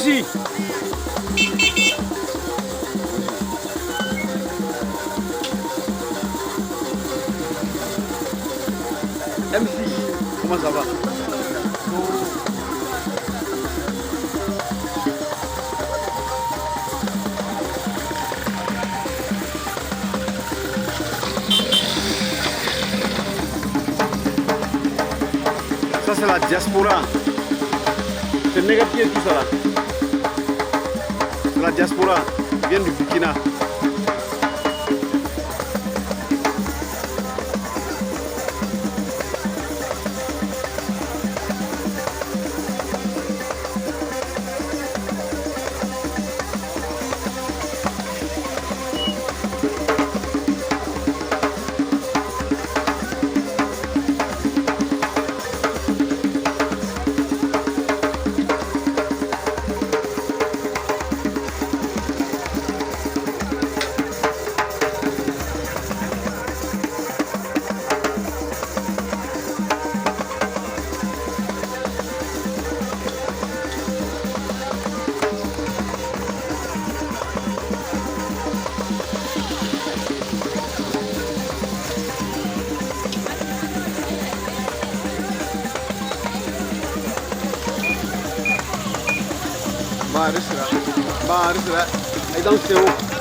MC. MC, comment ça va? Ça c'est la diaspora. C'est négatif tout ça là. C'est la diaspora qui vient du Burkina. Barisra. I don't say.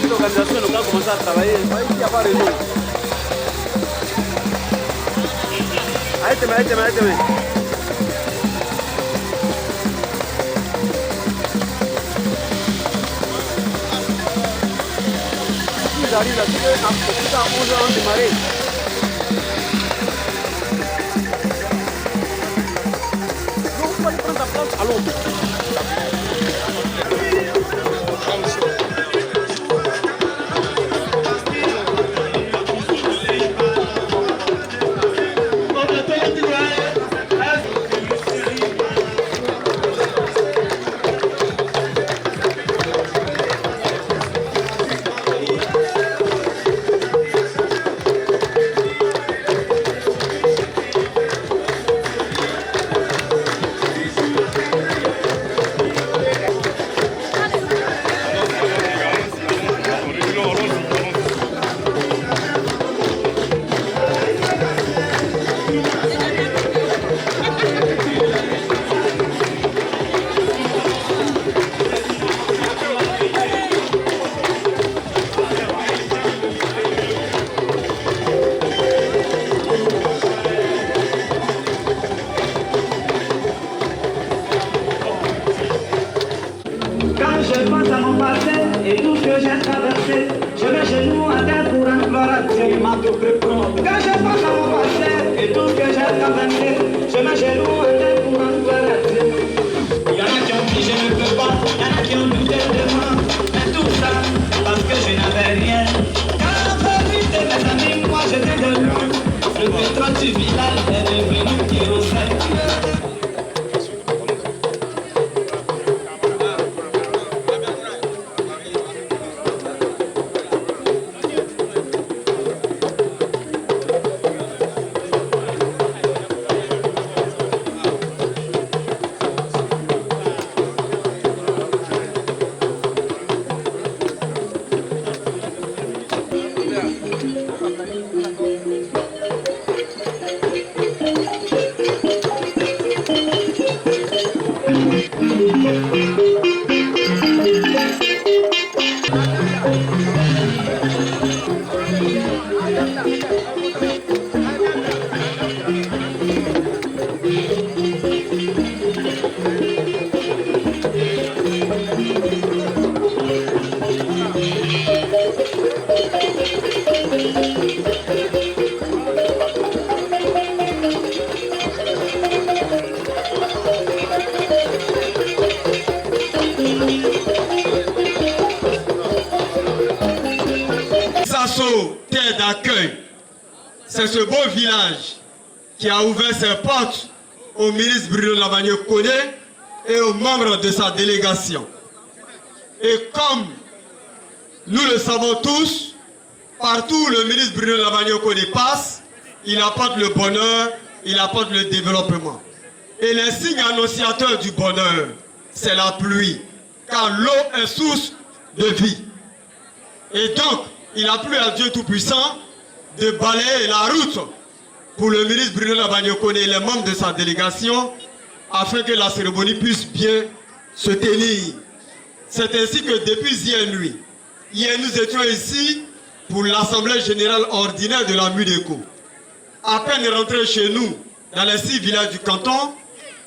L'organisation locale commence à travailler. Il n'y a pas de raison. Arrêtez-moi. Ils arrivent là, à 11 heures, on démarre. Donc, il faut aller prendre ta place à l'autre. Thank you. Quand je pense à mon passé et tout ce que j'ai traversé, je mets chez nous à terre pour un gloire à Dieu. Quand je pense à mon passé et tout ce que j'ai traversé, je mets chez nous à terre pour un gloire à Dieu. Il y en a qui ont dit je ne peux pas, il y en a qui ont douté de moi, mais tout ça parce que je n'avais rien. Quand on fait vite mes amis, moi j'étais de loin. Le pétrole du village est devenu kérosène. Terre d'accueil, c'est ce beau village qui a ouvert ses portes au ministre Bruno Lavagno Koné et aux membres de sa délégation. Et comme nous le savons tous, partout où le ministre Bruno Lavagno Koné passe, il apporte le bonheur, il apporte le développement. Et les signes annonciateurs du bonheur, c'est la pluie, car l'eau est source de vie. Et donc, il a plu à Dieu Tout-Puissant de balayer la route pour le ministre Bruno Lavagno Koné et les membres de sa délégation afin que la cérémonie puisse bien se tenir. C'est ainsi que depuis hier nuit, nous étions ici pour l'Assemblée Générale Ordinaire de la MUDECO. À peine rentré chez nous, dans les 6 villages du canton,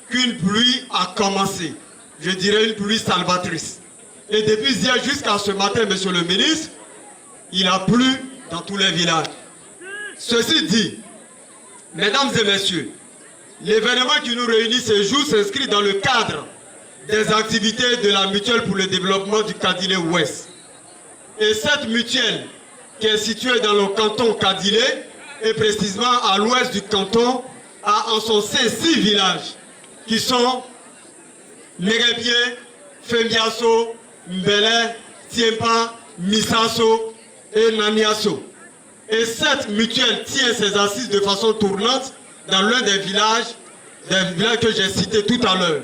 qu'une pluie a commencé. Je dirais une pluie salvatrice. Et depuis hier jusqu'à ce matin, monsieur le ministre, il a plu dans tous les villages. Ceci dit, mesdames et messieurs, l'événement qui nous réunit ce jour s'inscrit dans le cadre des activités de la mutuelle pour le développement du Kadilé Ouest. Et cette mutuelle, qui est située dans le canton Kadilé, et précisément à l'ouest du canton, a en son sein 6 villages, qui sont Nérépié, Fembiasso, Mbele, Tiempa, Misasso, et Naniasso. Et cette mutuelle tient ses assises de façon tournante dans l'un des villages que j'ai cités tout à l'heure.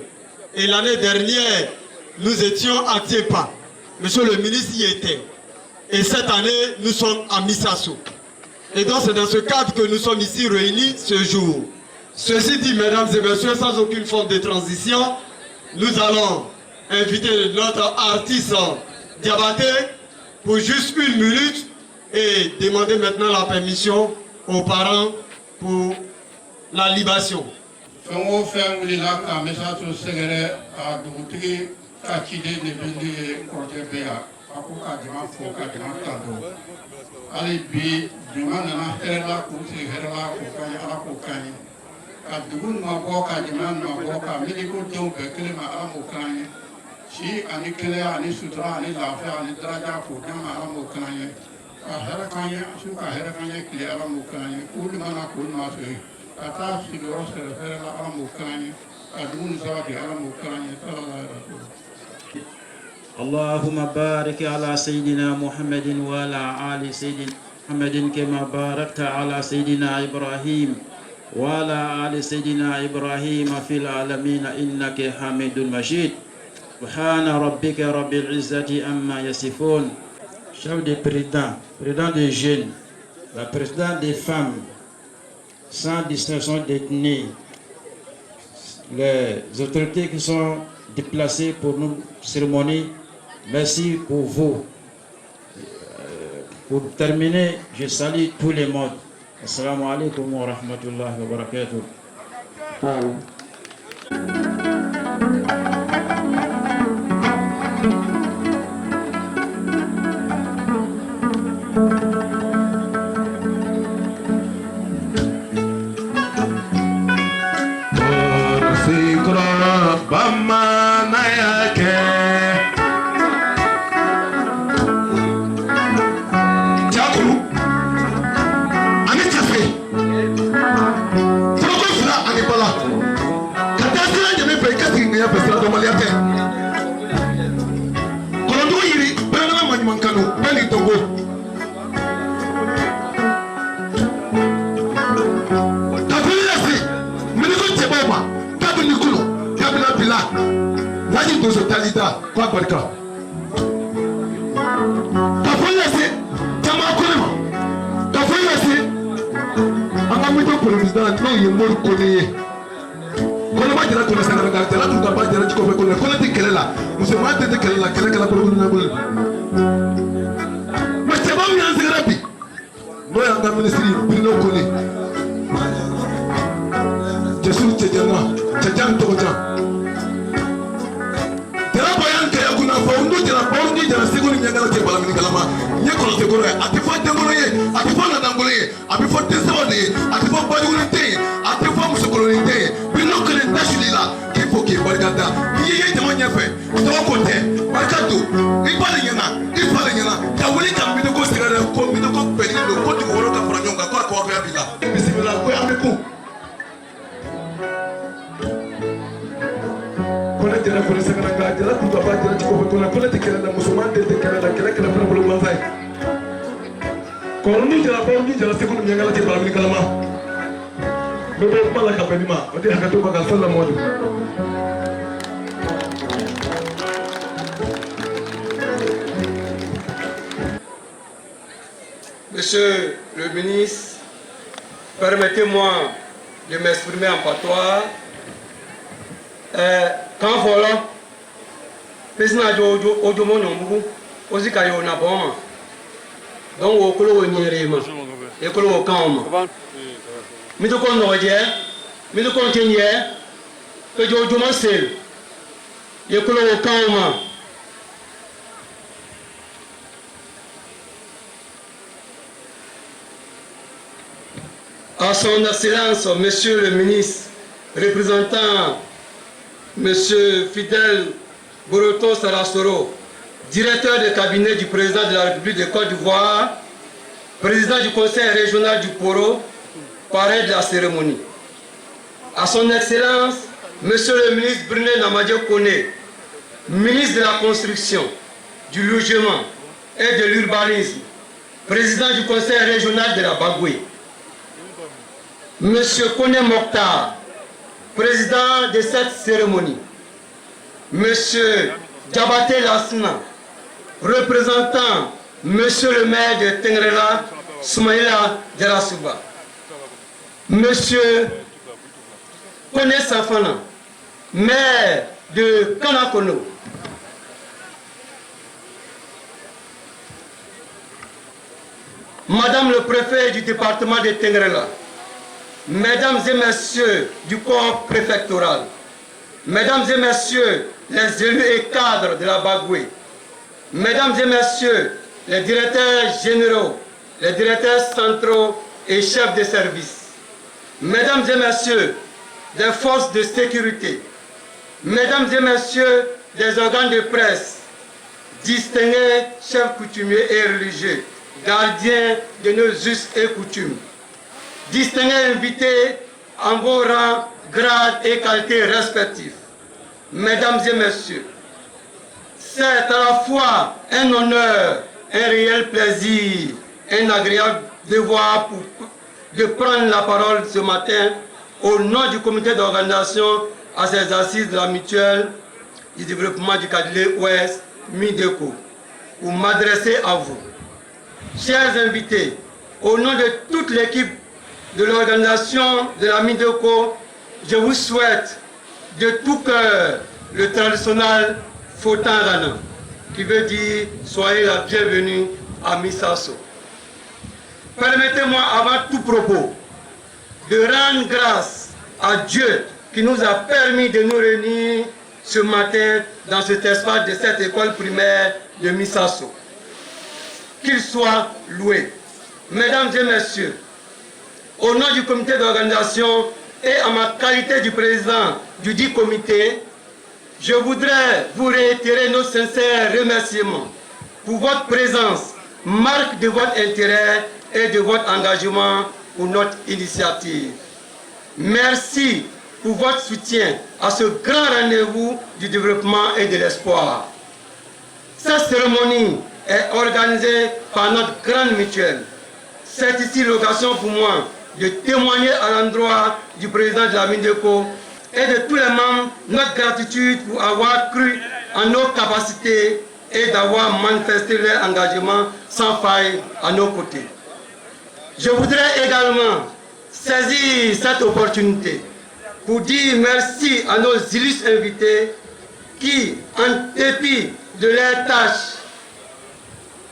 Et l'année dernière, nous étions à Tiempa. Monsieur le ministre y était. Et cette année, nous sommes à Misasso. Et donc c'est dans ce cadre que nous sommes ici réunis ce jour. Ceci dit, mesdames et messieurs, sans aucune forme de transition, nous allons inviter notre artiste Diabaté pour juste 1 minute et demander maintenant la permission aux parents pour la libation. Si ani kele ani sutura ani lafiya ani daraja ko dama ala mo kanye ka hɛrɛ kan ye su ka hɛrɛ kan ye kile ala mo kanye olu mana ko nɔfɛ ka taa sigiyɔrɔ sɛrɛ hɛrɛ la ala mo kanye ka dumuni sabati ala mo kanye sallallahu alaihi wasallam. اللهم بارك على سيدنا محمد وعلى آل سيدنا محمد كما باركت على سيدنا إبراهيم وعلى آل سيدنا إبراهيم في العالمين إنك حميد مجيد. سبحان ربك رب العزة عما يصفون. Chef des présidents, président des jeunes, la présidente des femmes, sans distinction d'ethnie, les autorités qui sont déplacées pour nos cérémonies, merci pour vous. Pour terminer, je salue tous les modes. Assalamu alaikum wa rahmatullahi wa barakatuh. Tongo. Kabili lasi, miniko teboma, kabili kulo, kabila bila. Nani dozo talida kwa barika. Kabili lasi, kama kulema. Kabili lasi, anga mwito president no yemori kone. Kone ba jira kone sanga ga jira tu ba jira chiko fe kone kone ti kelela. Musulman te kelela kelela por kone na kone. Ma teba mi anzira bi. No yanga ministry bino kone. Jesu tejana, tejan toja. Tera bayan kaya kuna faundo jira segoni nyangala te bala minikalama. Nye kono te kone atifo tengolo ye, atifo na dangolo ye, atifo tesawone ye, atifo bajugolo te, atifo musukolo te. Bino kone tashilila kifo ki barikata. Ye jama nyefe, to kote, barikatu. Ibale nyana, ya wuli ka bino ko sigara ko bino ko pelindo ko ti woro ka fara nyonga ko ya bila. Bismillah ko ameku. Kone jara kone sanga ga jara tu ba jara chiko kone te kala musulman te kala kala fara bulu manzai. Kone jara segunu nyangala te balmi kalama. Bebe pala ka benima, odi hakato ba sala modu. Monsieur le ministre, permettez-moi de m'exprimer en patois. Quand voilà, président Ojomo Nyombu, aussi quand on a bon, donc au colo nyerema, et colo au camp. Mais de quoi on aurait dit, mais de quoi on tenait, que Ojomo c'est, et colo au camp. À son Excellence, Monsieur le ministre, représentant Monsieur Fidel Boroto Sarasoro, directeur de cabinet du président de la République de Côte d'Ivoire, président du conseil régional du Poro, parrain de la cérémonie. À son Excellence, Monsieur le ministre Brunet Namadje Kone, ministre de la construction, du logement et de l'urbanisme, président du conseil régional de la Bagoué. Monsieur Kone Mokhtar, président de cette cérémonie. Monsieur Diabaté Lassina, représentant Monsieur le maire de Tengrela, Soumaïla Djarasuba. Monsieur Kone Safana, maire de Kanakono. Madame le préfet du département de Tengrela. Mesdames et messieurs du corps préfectoral, mesdames et messieurs les élus et cadres de la Bagoué, mesdames et messieurs les directeurs généraux, les directeurs centraux et chefs de service, mesdames et messieurs des forces de sécurité, mesdames et messieurs des organes de presse, distingués chefs coutumiers et religieux, gardiens de nos us et coutumes, distingués invités en vos rangs, grades et qualités respectifs. Mesdames et messieurs, c'est à la fois un honneur, un réel plaisir, un agréable devoir de prendre la parole ce matin au nom du comité d'organisation à ces assises de la mutuelle du développement du Kadilé Ouest, MIDECO, pour m'adresser à vous. Chers invités, au nom de toute l'équipe de l'organisation de la MIDECO, je vous souhaite de tout cœur le traditionnel Fotan Rana, qui veut dire soyez la bienvenue à Missasso. Permettez-moi avant tout propos de rendre grâce à Dieu qui nous a permis de nous réunir ce matin dans cet espace de cette école primaire de Missasso. Qu'il soit loué. Mesdames et messieurs, au nom du comité d'organisation et en ma qualité du président du dit comité, je voudrais vous réitérer nos sincères remerciements pour votre présence, marque de votre intérêt et de votre engagement pour notre initiative. Merci pour votre soutien à ce grand rendez-vous du développement et de l'espoir. Cette cérémonie est organisée par notre grande mutuelle. C'est ici l'occasion pour moi de témoigner à l'endroit du président de la MINDECO et de tous les membres notre gratitude pour avoir cru en nos capacités et d'avoir manifesté leur engagement sans faille à nos côtés. Je voudrais également saisir cette opportunité pour dire merci à nos illustres invités qui, en dépit de leurs tâches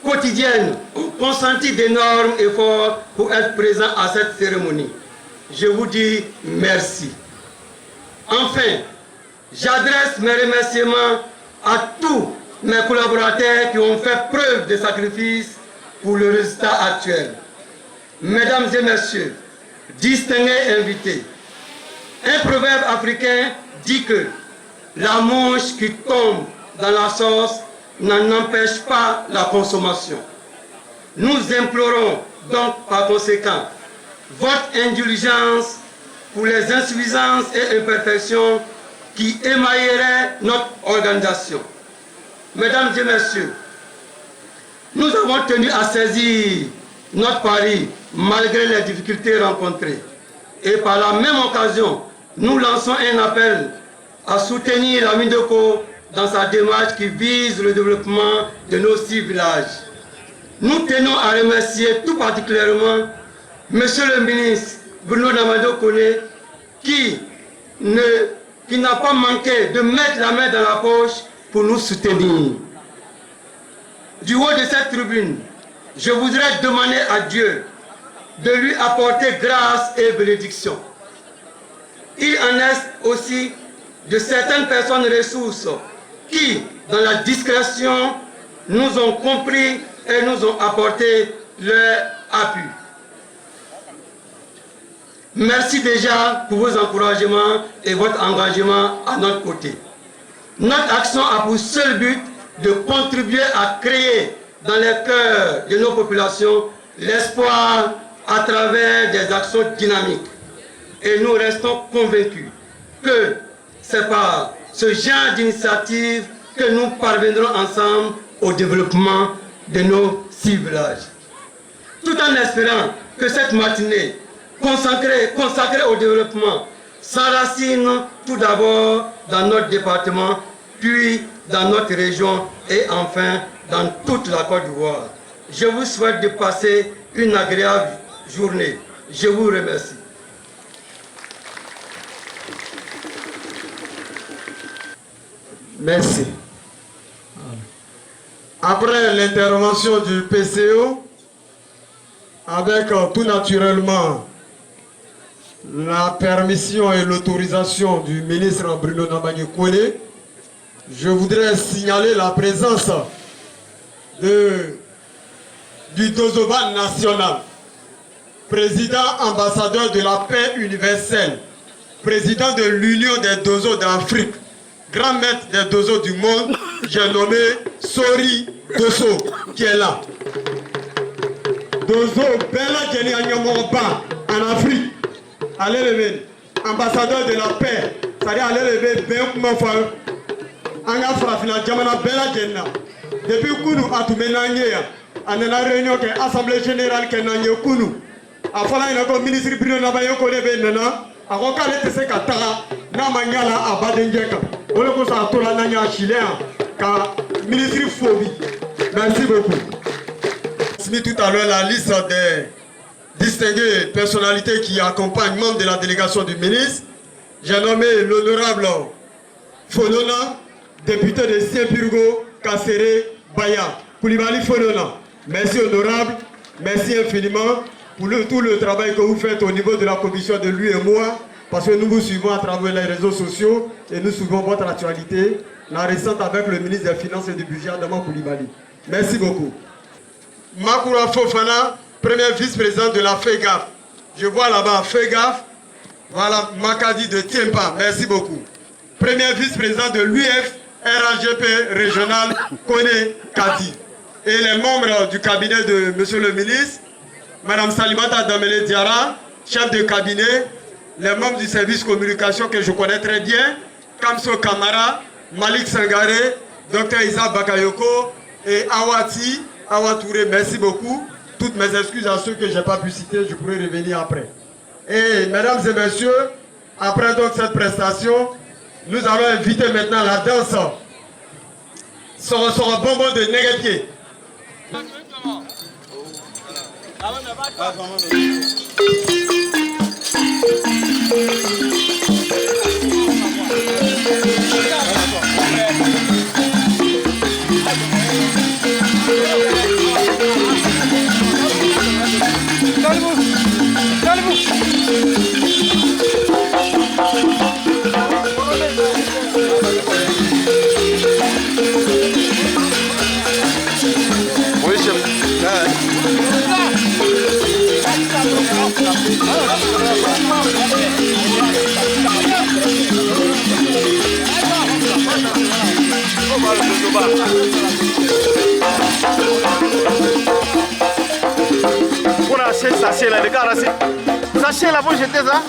quotidiennes, ont consenti d'énormes efforts pour être présents à cette cérémonie. Je vous dis merci. Enfin, j'adresse mes remerciements à tous mes collaborateurs qui ont fait preuve de sacrifice pour le résultat actuel. Mesdames et messieurs, distingués invités, un proverbe africain dit que la mouche qui tombe dans la sauce n'en empêche pas la consommation. Nous implorons donc par conséquent votre indulgence pour les insuffisances et imperfections qui émailleraient notre organisation. Mesdames et messieurs, nous avons tenu à saisir notre pari malgré les difficultés rencontrées. Et par la même occasion, nous lançons un appel à soutenir la MINDECO dans sa démarche qui vise le développement de nos 6 villages. Nous tenons à remercier tout particulièrement Monsieur le ministre Bruno Namado Kone qui n'a pas manqué de mettre la main dans la poche pour nous soutenir. Du haut de cette tribune, je voudrais demander à Dieu de lui apporter grâce et bénédiction. Il en est aussi de certaines personnes ressources qui, dans la discrétion, nous ont compris et nous ont apporté leur appui. Merci déjà pour vos encouragements et votre engagement à notre côté. Notre action a pour seul but de contribuer à créer dans les cœurs de nos populations l'espoir à travers des actions dynamiques. Et nous restons convaincus que c'est par ce genre d'initiative que nous parviendrons ensemble au développement de nos 6 villages. Tout en espérant que cette matinée consacrée au développement s'enracine tout d'abord dans notre département, puis dans notre région et enfin dans toute la Côte d'Ivoire. Je vous souhaite de passer une agréable journée. Je vous remercie. Merci. Après l'intervention du PCO, avec tout naturellement la permission et l'autorisation du ministre Bruno Namado Kone, je voudrais signaler la présence du Dozoban national, président ambassadeur de la paix universelle, président de l'Union des Dozos d'Afrique, grand maître des Dozos du monde, j'ai nommé Sori Dosso, qui est là. Dozo Bella Jenny Anyamorba en Afrique, allez lever, ambassadeur de la paix, c'est-à-dire allez lever Ben Mofa, Anga Frafina Jamana Bella Jenna. Depuis Kunu Atumenanya, en une réunion de l'Assemblée générale qui est Kunu, afin que le ministre Bruno Namado Kone Benana, a recalé ce Katara, Namangala à Badengeka. On le constate à Tola Nanya chilien, car ministre Phobie. Merci beaucoup. J'ai mis tout à l'heure la liste des distinguées personnalités qui accompagnent membres de la délégation du ministre. J'ai nommé l'honorable Fonona, député de Saint-Purgo, Kasséré, Baya, Koulibaly Fonona. Merci honorable, merci infiniment pour tout le travail que vous faites au niveau de la commission de lui et moi, parce que nous vous suivons à travers les réseaux sociaux et nous suivons votre actualité, la récente avec le ministre des Finances et du Budget, Adama Koulibaly. Merci beaucoup. Makoura Fofana, premier vice-président de la FEGAF. Je vois là-bas FEGAF. Voilà, Makadi de Tiempa. Merci beaucoup. Premier vice-président de l'UF RAGP régional, Kone Kadi. Et les membres du cabinet de Monsieur le ministre, Madame Salimata Damele Diara, chef de cabinet, les membres du service communication que je connais très bien, Kamso Kamara, Malik Sangare, Dr Isa Bakayoko Et Awati, Awatouré, merci beaucoup. Toutes mes excuses à ceux que je n'ai pas pu citer, je pourrai revenir après. Et mesdames et messieurs, après donc cette prestation, nous allons inviter maintenant la danse sur un bonbon de Néguépié. Voilà, sachet là, les gars, sachet là, vous jetez ça.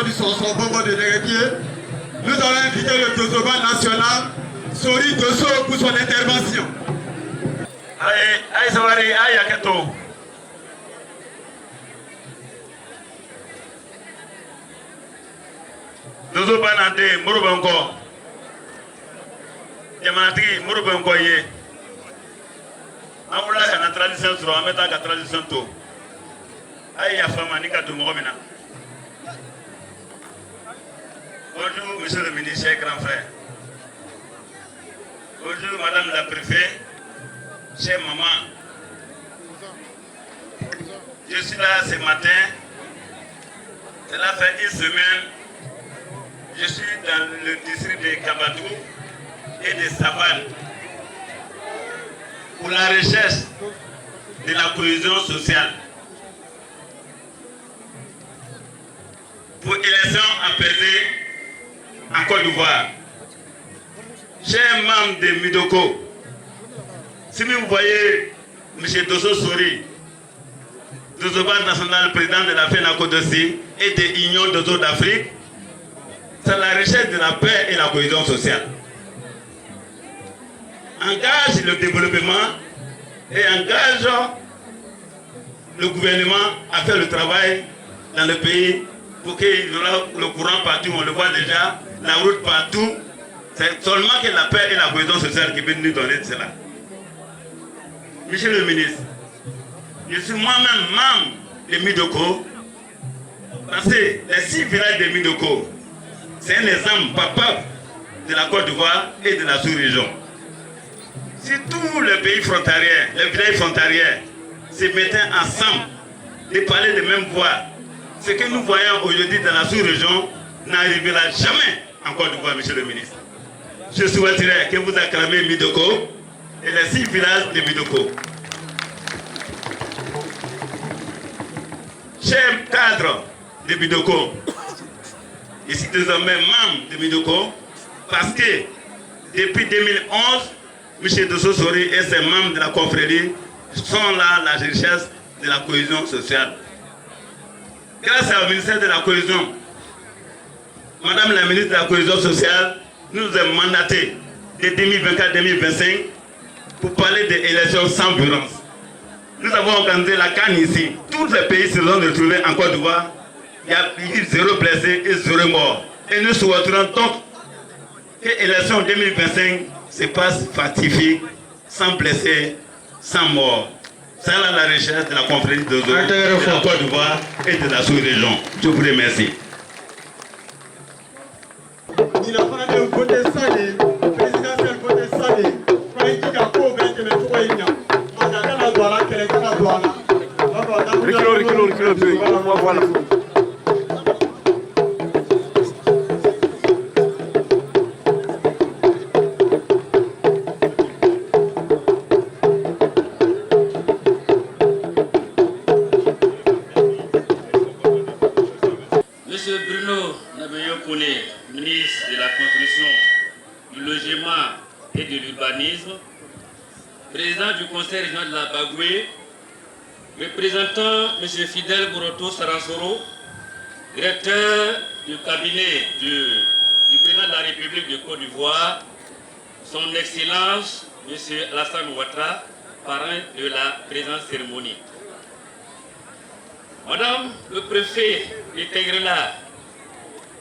Du son bonbon de Néguépié, nous allons inviter le Dozoba national, Sori Dosso, pour son intervention. Aïe, Sawari, aïe, Akato. Dozoba Nante, Mouroubanko. Jamanatigi Moro bɛ n kɔ ye. An wulila ka na transition sɔrɔ an bɛ taa ka transition to. A ye yafa n ma ni ka don mɔgɔ min na. Bonjour, monsieur le ministre, cher grand frère. Bonjour, madame la préfète, chère maman. Je suis là ce matin. Cela fait une semaine. Je suis dans le district de Kabadou et de Savane pour la recherche de la cohésion sociale. Pour élection apaisée en Côte d'Ivoire. Chers membres de Midoko, si vous voyez M. Dosso Sori, Dozoban national, président de la FENACODOSI et de l'Union Dozo d'Afrique, c'est la recherche de la paix et la cohésion sociale. Engage le développement et engage le gouvernement à faire le travail dans le pays pour qu'il y aura le courant partout, on le voit déjà, la route partout. C'est seulement que la paix et la cohésion sociale qui viennent nous donner cela. Monsieur le ministre, je suis moi-même membre de Midoko, parce que les 6 villages de Midoko, c'est un exemple papa de la Côte d'Ivoire et de la sous-région. Si tous les pays frontaliers, les villages frontaliers, se mettaient ensemble et parlaient de même voix, ce que nous voyons aujourd'hui dans la sous-région n'arrivera jamais en Côte d'Ivoire, monsieur le ministre. Je souhaiterais que vous acclamez Midoko et les 6 villages de Midoko. Chers cadres de Midoko, je suis désormais membre de Midoko parce que depuis 2011, M. Dosso Sori et ses membres de la confrérie sont là à la recherche de la cohésion sociale. Grâce au ministère de la Cohésion, Madame la ministre de la Cohésion sociale nous a mandaté de 2024-2025 pour parler des élections sans violence. Nous avons organisé la CAN ici. Tous les pays se sont retrouvés en Côte d'Ivoire. Il y a eu 0 blessé et 0 mort. Et nous souhaiterons donc que l'élection 2025 se passe pacifique, sans blessés, sans mort. C'est là la recherche de la confrérie de la Côte d'Ivoire et de la sous-région. Je vous remercie. Il a pas de côté salé, président c'est le côté salé. Quand il dit qu'il y a pas de côté, mais tout est bien. On a qu'à la douane, qu'elle est qu'à la douane. Voilà. Monsieur Bruno Nabeyo-Kone, ministre de la Construction, du Logement et de l'Urbanisme, président du Conseil régional de la Bagoué, représentant M. Fidel Boroto Saransoro, directeur du cabinet du président de la République de Côte d'Ivoire, son Excellence M. Alassane Ouattara, parrain de la présente cérémonie. Madame le préfet de Tengrela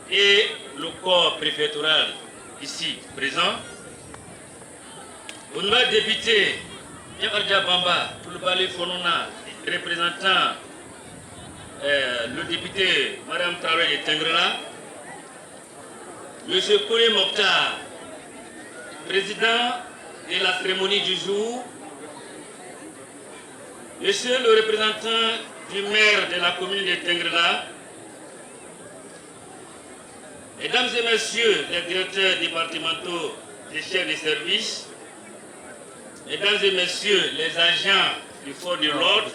et le corps préfectoral ici présent, honorable député Yakardia Bamba, Toulbali Fonona, représentant le député Madame Traoré de Tengrela, M. Koué Mokhtar, président de la cérémonie du jour, Monsieur le représentant du maire de la commune de Tengrela, Mesdames et Messieurs les directeurs départementaux des chefs de service, Mesdames et Messieurs les agents du Force de l'ordre,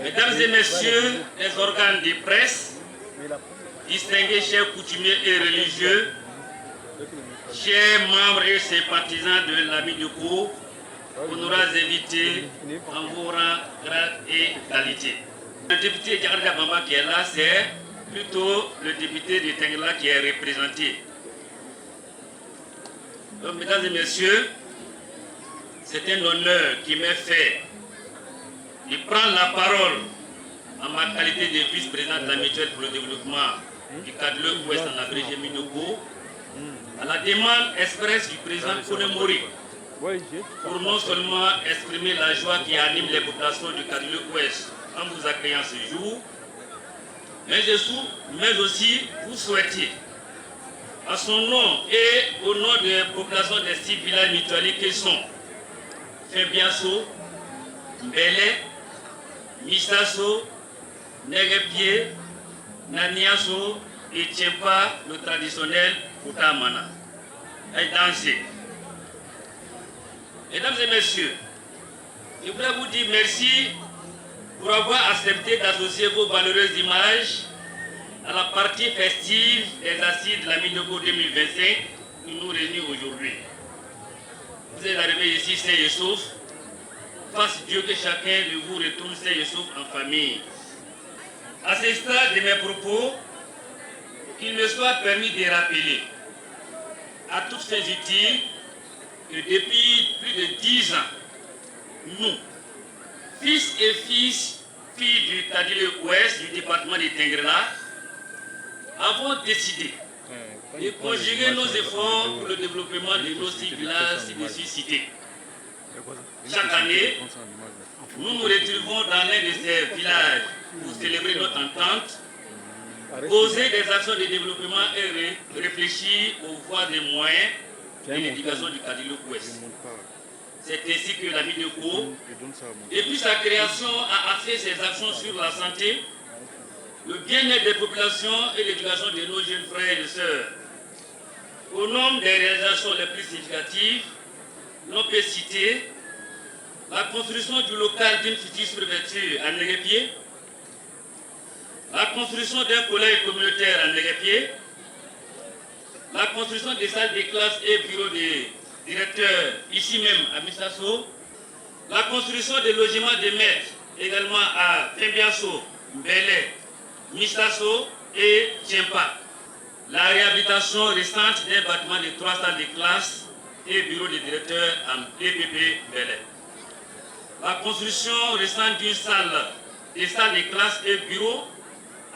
Mesdames et Messieurs les organes de presse, distingués chefs coutumiers et religieux, chers membres et sympathisants de l'ami du groupe, honorables invités en vos rangs, grades et qualités. Le député Yakardia Bamba qui est là, c'est plutôt le député de Tengrela qui est représenté. Donc, mesdames et messieurs, c'est un honneur qui m'est fait de prendre la parole en ma qualité de vice-président de la mutuelle pour le développement du cadre ouest en abrégé Minoko, à la demande expresse du président Kone Mori pour non seulement exprimer la joie qui anime les populations du Kadilou Ouest en vous accueillant ce jour, mais aussi vous souhaiter, à son nom et au nom des populations des 6 villages mutualisés qui sont Fembiasso, Mbele, Mistasso, Negepié, Naniasso et Tchempa, le traditionnel Koutamana. Et danser. Mesdames et messieurs, je voudrais vous dire merci pour avoir accepté d'associer vos valeureuses images à la partie festive des assises de la Midoko 2025 qui nous réunit aujourd'hui. Vous êtes arrivés ici, c'est Youssouf. Fasse Dieu que chacun de vous retourne c'est Youssouf en famille. À ce stade de mes propos, qu'il me soit permis de rappeler à toutes fins utiles que depuis plus de 10 ans, nous, fils et filles du Kadilou Ouest, du département de Tengrela, avons décidé de conjuguer nos efforts pour le développement de nos 6 villages ci-dessus cités. Chaque année, nous nous retrouvons dans l'un de ces villages pour célébrer notre entente, poser des actions de développement et réfléchir aux voies des moyens de l'éducation du Kadilou Ouest. C'est ainsi que la Midoko, depuis sa création, a axé ses actions sur la santé, le bien-être des populations et l'éducation de nos jeunes frères et sœurs. Au nombre des réalisations les plus significatives, l'on peut citer la construction du local d'une future préfecture à Negepié, la construction d'un collège communautaire à Negepié, la construction des salles de classe et bureaux des directeurs ici même à Mistasso, la construction des logements des maîtres également à Fembiasso, Mbele, Mistasso et Tchempa, la réhabilitation récente d'un bâtiment de 3 salles de classe et bureaux des directeurs à DPP Mbele, la construction récente d'une salle, des salles de classe et bureaux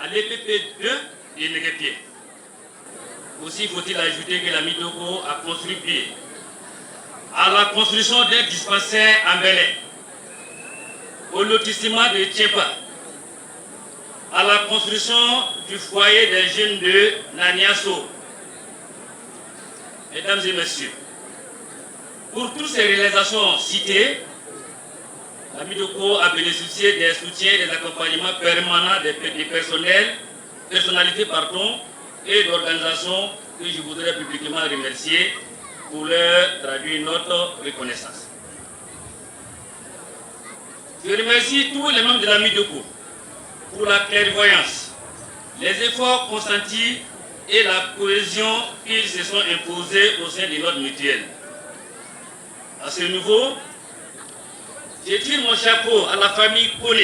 à l'EPP 2 de Negepié. Aussi faut-il ajouter que la Midoko a contribué à la construction d'un dispensaire à Mbele, au lotissement de Tchempa, à la construction du foyer des jeunes de Naniasso. Mesdames et messieurs, pour toutes ces réalisations citées, la Midoko a bénéficié des soutiens et des accompagnements permanents des personnalités et d'organisations que je voudrais publiquement remercier pour leur traduire notre reconnaissance. Je remercie tous les membres de la Midoko pour la clairvoyance, les efforts consentis et la cohésion qu'ils se sont imposés au sein de notre mutuelle. À ce niveau, je tire mon chapeau à la famille Kone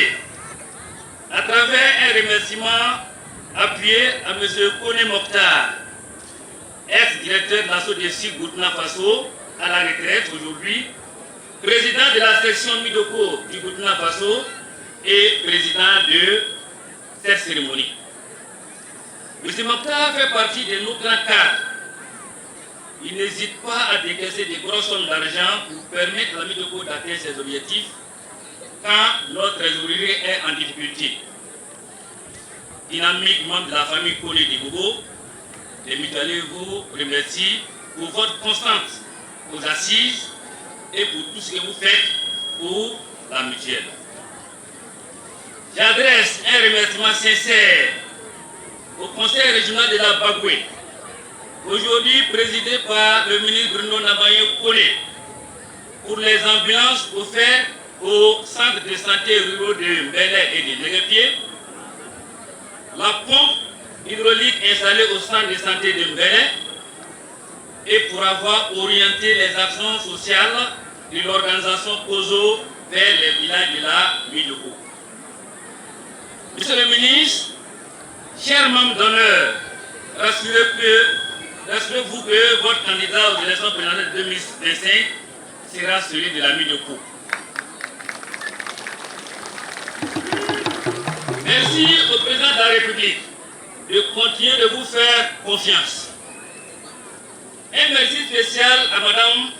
à travers un remerciement appuyé à M. Kone Mokhtar, ex-directeur de l'assaut des SIG Burkina Faso, à la retraite aujourd'hui, président de la section Midoko du Burkina Faso et président de cette cérémonie. M. Mokhtar fait partie de nos grands cadres. Il n'hésite pas à décaisser des grosses sommes d'argent pour permettre à la Midoko d'atteindre ses objectifs quand notre trésorerie est en difficulté. Dynamiquement de la famille Kone de Bobo, les mutualiers vous remercient pour votre constance aux assises et pour tout ce que vous faites pour la mutuelle. J'adresse un remerciement sincère au conseil régional de la Bagoué, aujourd'hui présidé par le ministre Bruno Nabaye Kone, pour les ambulances offertes au centre de santé ruraux de Mbele et de Negepié, la pompe hydraulique installée au centre de santé de Mbele et pour avoir orienté les actions sociales de l'organisation COSO vers les villages de la Midoko. Monsieur le ministre, chers membres d'honneur, rassurez-vous que votre candidat aux élections présidentielles 2025 sera celui de la Midoko. Merci au président de la République de continuer de vous faire confiance. Un Un merci spécial à Madame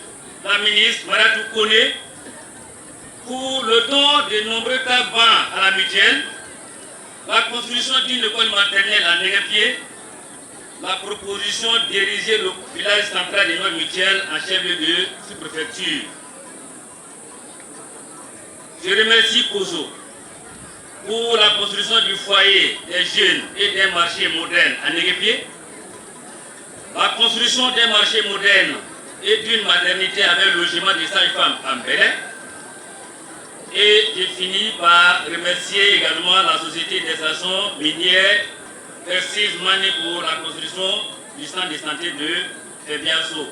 la ministre Maratou Kone pour le don de nombreux tabacs à la mutuelle, la construction d'une école maternelle à Négapié, la proposition d'ériger le village central de notre mutuelle en chef-lieu de sous-préfecture. Je remercie Kozo pour la construction du foyer des jeunes et d'un marché moderne à Négapié, la construction d'un marché moderne et d'une maternité avec logement des sages-femmes en Bénin. Et je finis par remercier également la société d'extraction minière Persis Mani pour la construction du centre de santé de Fébiasso.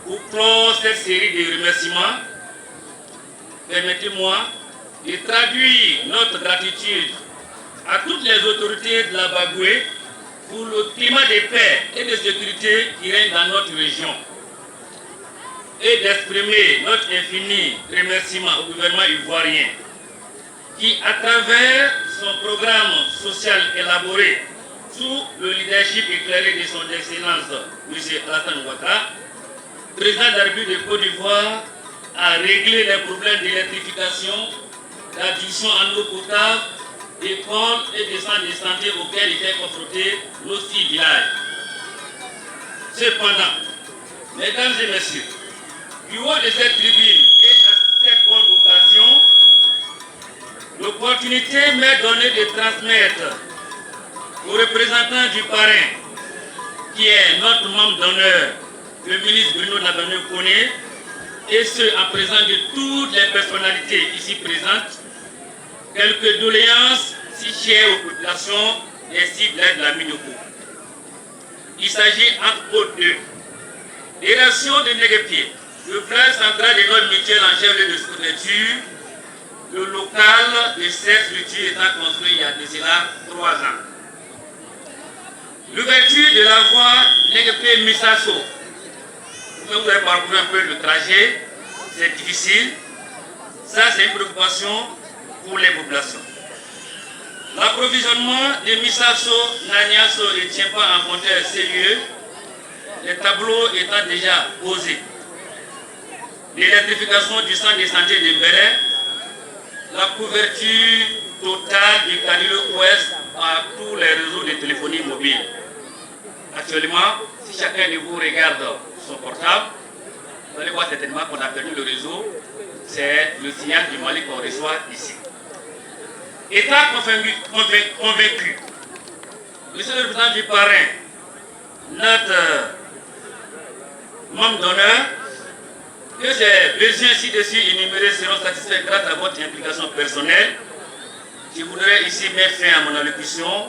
Pour clore cette série de remerciements, permettez-moi de traduire notre gratitude à toutes les autorités de la Bagoué pour le climat de paix et de sécurité qui règne dans notre région, et d'exprimer notre infini remerciement au gouvernement ivoirien qui, à travers son programme social élaboré sous le leadership éclairé de son Excellence M. Alassane Ouattara, président de la République de Côte d'Ivoire, a réglé les problèmes d'électrification, d'adduction en eau potable, d'écoles et de centres de santé auxquels étaient confrontés nos 6 villages. Cependant, mesdames et messieurs, du haut de cette tribune et à cette bonne occasion, l'opportunité m'est donnée de transmettre aux représentants du parrain, qui est notre membre d'honneur, le ministre Bruno Nabagno Kone, et ce en présence de toutes les personnalités ici présentes, quelques doléances si chères aux populations des 6 villages de la Minoko. Il s'agit entre autres de l'érection de Néguépié, le village central de notre mutuelle en chef-lieu de sous-préfecture, le local de cette structure étant construit il y a de cela 3 ans. L'ouverture de la voie Néguépié-Missasso. Vous avez parcouru un peu le trajet, c'est difficile. Ça, c'est une préoccupation pour les populations. L'approvisionnement de Missasso-Nagnasso ne tient pas en compte sérieux, les tableaux étant déjà posés. L'électrification du centre de santé de Bénin, la couverture totale du Cadilo Ouest à tous les réseaux de téléphonie mobile. Actuellement, si chacun de vous regarde son portable, vous allez voir certainement qu'on a perdu le réseau. C'est le signal du Mali qu'on reçoit ici. Étant convaincu, monsieur le président du parrain, notre membre d'honneur, que ces besoins ci-dessus énumérés seront satisfaits grâce à votre implication personnelle, je voudrais ici mettre fin à mon allocution,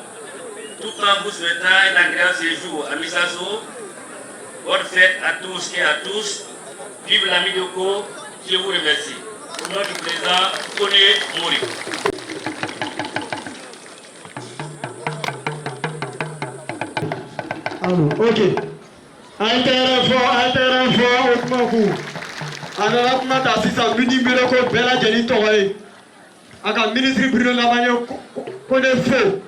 tout en vous souhaitant un agréable séjour à Missasso. Bonne fête à tous et à tous. Vive la Midoko. Je vous remercie. Au nom du président Kone Mori. Ok. Intérêt fort, Anna Tassisa, numéro de Bella Jenny Aka ministre Bruno Nabagno Kone faux.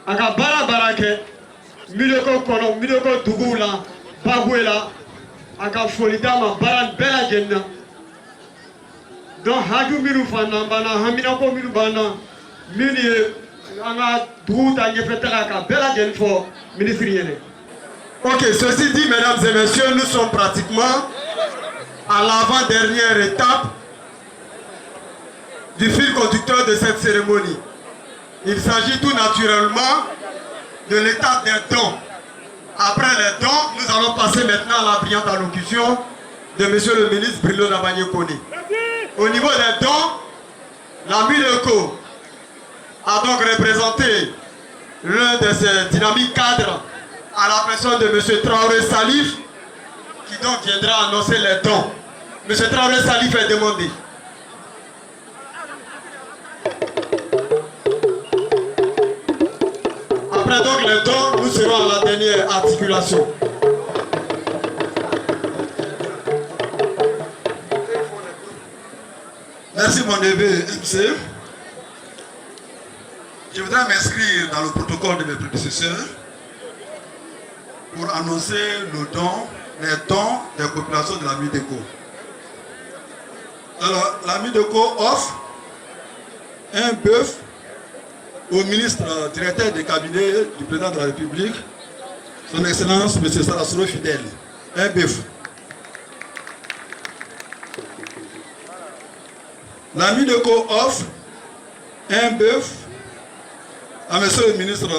Aka Barake, Miloko Kono, Miloko Dugula, Baguela, Aka Folidama, Baran Bella Jenna. Donc, Haju Mirufana, Bana, Haminako Mirubana, Mini, Anga Douta, Yefetaka, Bella Jen for ministre. Ok, ceci dit, mesdames et messieurs, nous sommes pratiquement à l'avant-dernière étape du fil conducteur de cette cérémonie. Il s'agit tout naturellement de l'étape des dons. Après les dons, nous allons passer maintenant à la brillante allocution de monsieur le ministre Bruno Nabagno Kone. Au niveau des dons, la Minoko a donc représenté l'un de ses dynamiques cadres à la personne de M. Traoré Salif, qui donc viendra annoncer les dons. M. Traoré Salif est demandé. Après donc les dons, nous serons à la dernière articulation. Merci mon neveu MC. Je voudrais m'inscrire dans le protocole de mes prédécesseurs pour annoncer les dons des populations de la Mideko. Alors, la Mideko offre un bœuf au ministre directeur des cabinets du président de la République, son Excellence M. Sarasoro Fidèle. Un bœuf. La Mideko offre un bœuf à M. le ministre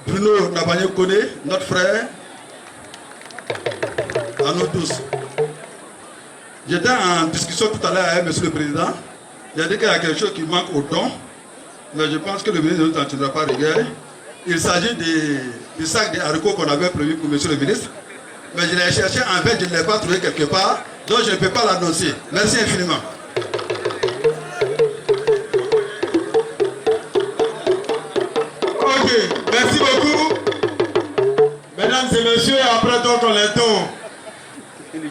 Bruno Nabanye-Kone, notre frère, à nous tous. J'étais en discussion tout à l'heure avec M. le Président. Il a dit qu'il y a quelque chose qui manque au don, mais je pense que le ministre ne nous en tiendra pas rigueur. Il s'agit du sac de haricots qu'on avait prévu pour M. le ministre, mais je l'ai cherché en fait, je ne l'ai pas trouvé quelque part, donc je ne peux pas l'annoncer. Merci infiniment. Ok, merci beaucoup. Mesdames et messieurs, après donc les dons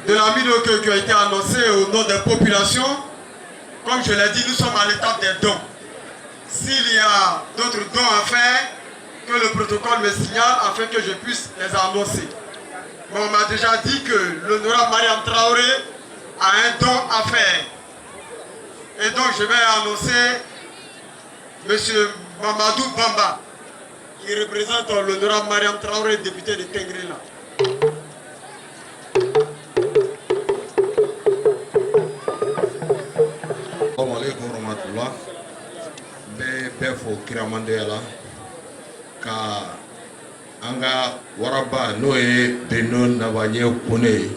de la Mideko qui a été annoncé au nom des populations, comme je l'ai dit, nous sommes à l'étape des dons. S'il y a d'autres dons à faire, que le protocole me signale afin que je puisse les annoncer. Bon, on m'a déjà dit que l'honorable Mariam Traoré a un don à faire. Et donc je vais annoncer M. Mamadou Bamba, qui représente l'honorable Mariam Traoré, député de Tengrela. Assalamu alaikum warahmatullah. Bɛɛ fo kiramande la ka an ka waraba n'o ye Beno Nabanye Kone ye.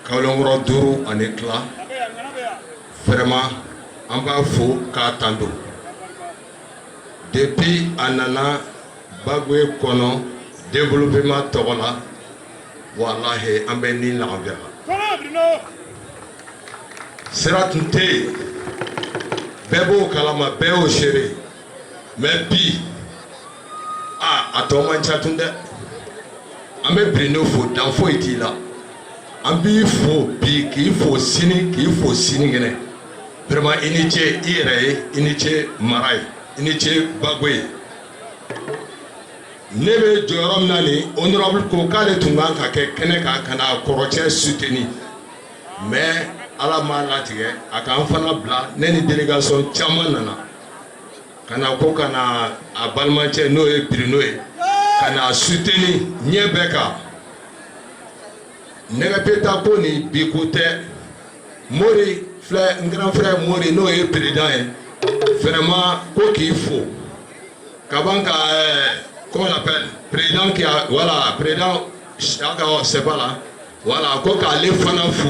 Kawlenkɔrɔ 5 ani tila. Vraiment an b'a fo k'a tanto. Depuis a nana Bagwe kɔnɔ développement tɔgɔ la, wallahi an bɛ ni lafiya la. Sira tun tɛ yen, bɛɛ b'o kalama, bɛɛ y'o seere, mais bi a tɔ man ca tun dɛ. An bɛ Birino fo, dan foyi t'i la. An b'i fo bi k'i fo sini kɛnɛ. Vraiment i ni ce i yɛrɛ ye, i ni ce mara ye, i ni ce Bagwe ye. Ne bɛ jɔyɔrɔ min na nin honorable ko k'ale tun kan ka kɛ kɛnɛ kan ka na kɔrɔcɛ soutenir, mais Ala m'a latigɛ a k'an fana bila ne ni délégation caman nana ka na ko ka na a balimacɛ n'o ye Birino ye ka na soutenir ɲɛ bɛɛ kan. Nɛgɛpeta ko ni bi ko tɛ. Mori filɛ n grand frère Mori n'o ye président ye, vraiment ko k'i fo ka ban ka comment on appelle président qui a voilà président c'est pas là voilà ko k'ale fana fo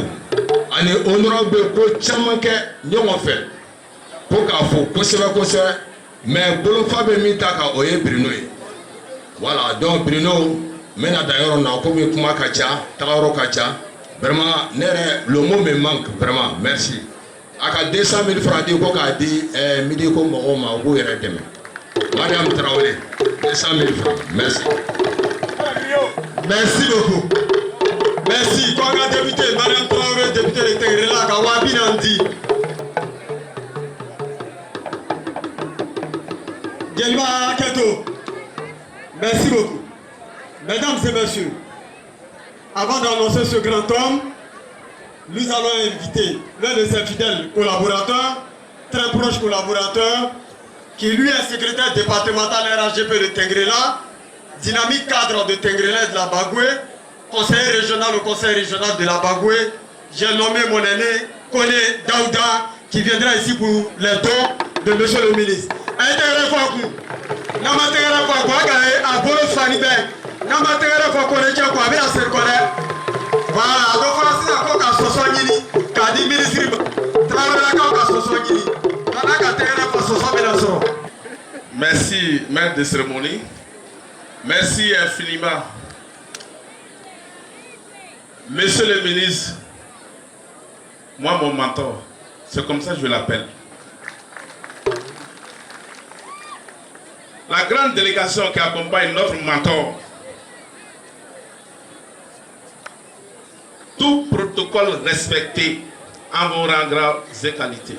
ani honorable ko caman kɛ ɲɔgɔn fɛ ko k'a fo kosɛbɛ kosɛbɛ, mais bolofa bɛ min ta kan o ye Birino ye. Voilà donc Birino n bɛna dan yɔrɔ na komi kuma ka ca tagayɔrɔ ka ca, vraiment ne yɛrɛ le mot me manque vraiment. Merci. A ka 200 000 francs di ko k'a di Mideko mɔgɔw ma u k'u yɛrɛ dɛmɛ. Mariam Traoré 200 000 francs. Merci. Merci beaucoup. Merci. Quand on a député, Mariam Traoré, député de Tengrela, Kawabi Nandi. Gelma Keto. Merci beaucoup. Mesdames et messieurs, avant d'annoncer ce grand homme, nous allons inviter l'un de ses fidèles collaborateurs, très proche collaborateur, qui lui est secrétaire départemental RHGP de Tengrela, dynamique cadre de Tengrela et de la Bagwe, conseiller régional au conseil régional de la Bagwe. J'ai nommé mon aîné, Kone Daouda, qui viendra ici pour les dons de monsieur le ministre. Merci, maître de cérémonie. Merci infiniment. Monsieur le ministre, moi, mon mentor, c'est comme ça que je l'appelle. La grande délégation qui accompagne notre mentor, tout protocole respecté en vos rangs, grades et qualités.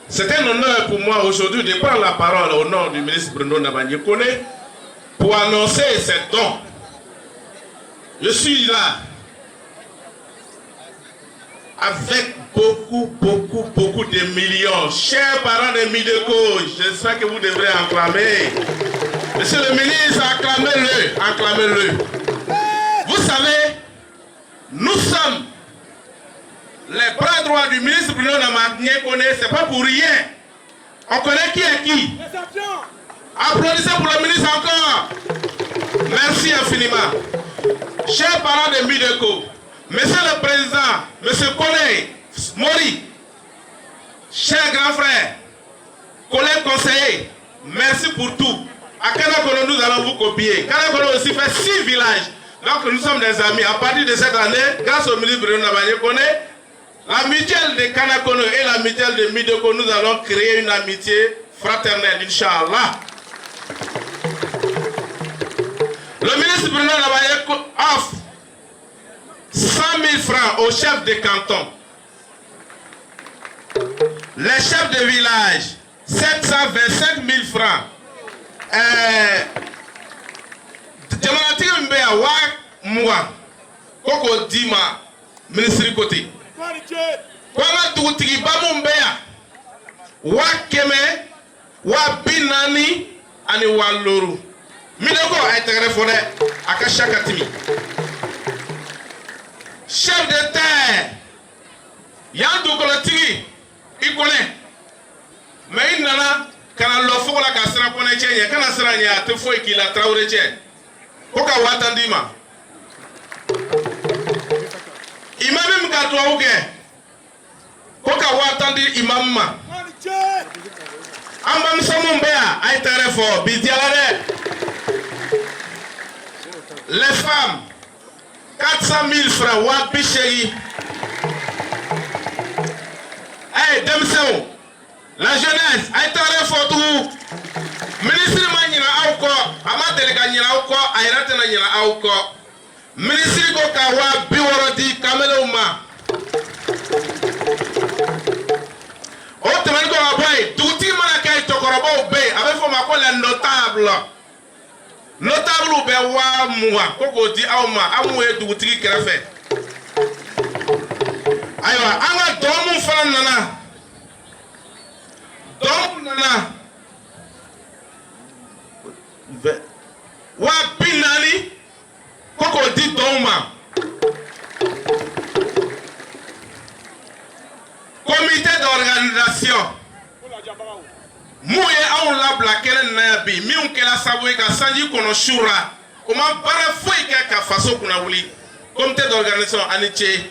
C'est un honneur pour moi aujourd'hui de prendre la parole au nom du ministre Bruno Nabanye Kone pour annoncer cet don. Je suis là avec beaucoup de millions. Chers parents de Mideko, j'espère que vous devrez acclamer. Monsieur le ministre, acclamez-le. Vous savez, nous sommes les bras droits du ministre Bruno Nabanye Kone, c'est pas pour rien. On connaît qui est qui. Applaudissez pour le ministre encore. Merci infiniment. Chers parents de Mideko, monsieur le président, monsieur Kone, Mori, chers grands frères, collègues conseillers, merci pour tout. À Kanakono, nous allons vous copier. Kanakono aussi fait 6 villages. Donc nous sommes des amis. À partir de cette année, grâce au ministre Bruno Nabanye Kone, la mutuelle de Kanakono et la mutuelle de Mideko, nous allons créer une amitié fraternelle, Inch'Allah. Le ministre Bruno Nabanye Kone offre 100 000 francs aux chefs de canton. Les chefs de village, 725 000 francs. Jamanati Mbea wa mwa koko dima ministry côté. Kwanga tukutiki bamu Mbea wa keme wa binani ani wa loru. Mideko aitegere fone akashaka timi. Chef de terre yandu kolotigi ikone mais nana kana lofo la kasra kone chenye kana sra nya te foi ki la traure che koka watandima imam mkatwa uge koka watandi imamma amba msomo Mbea aitere fo bidialare les femmes 400 000 francs wapi chéri. Hey, Demseo, la jeunesse, aïtare fotou. Ministre Manina Auko, Amadeleka Nina Auko, Aïratena Nina Auko. Ministre Kokawa, Biworodi, Kamelouma. Otemaniko Aboy, Touti Manakai Tokorobo Bay, avec faut m'appeler notable. Notable ou bien moi, Koko dit Auma, Amoué Douti Krafe. Aïwa, Anga Domu Fan Nana. Domu Nana. Wapinani, Koko dit Doma. Comité d'organisation. Mouye a on la blaquelle nabi, mi on kela saboué ka sanji kono shura. Comment para foi ka faso kuna wuli. Comité d'organisation aniche.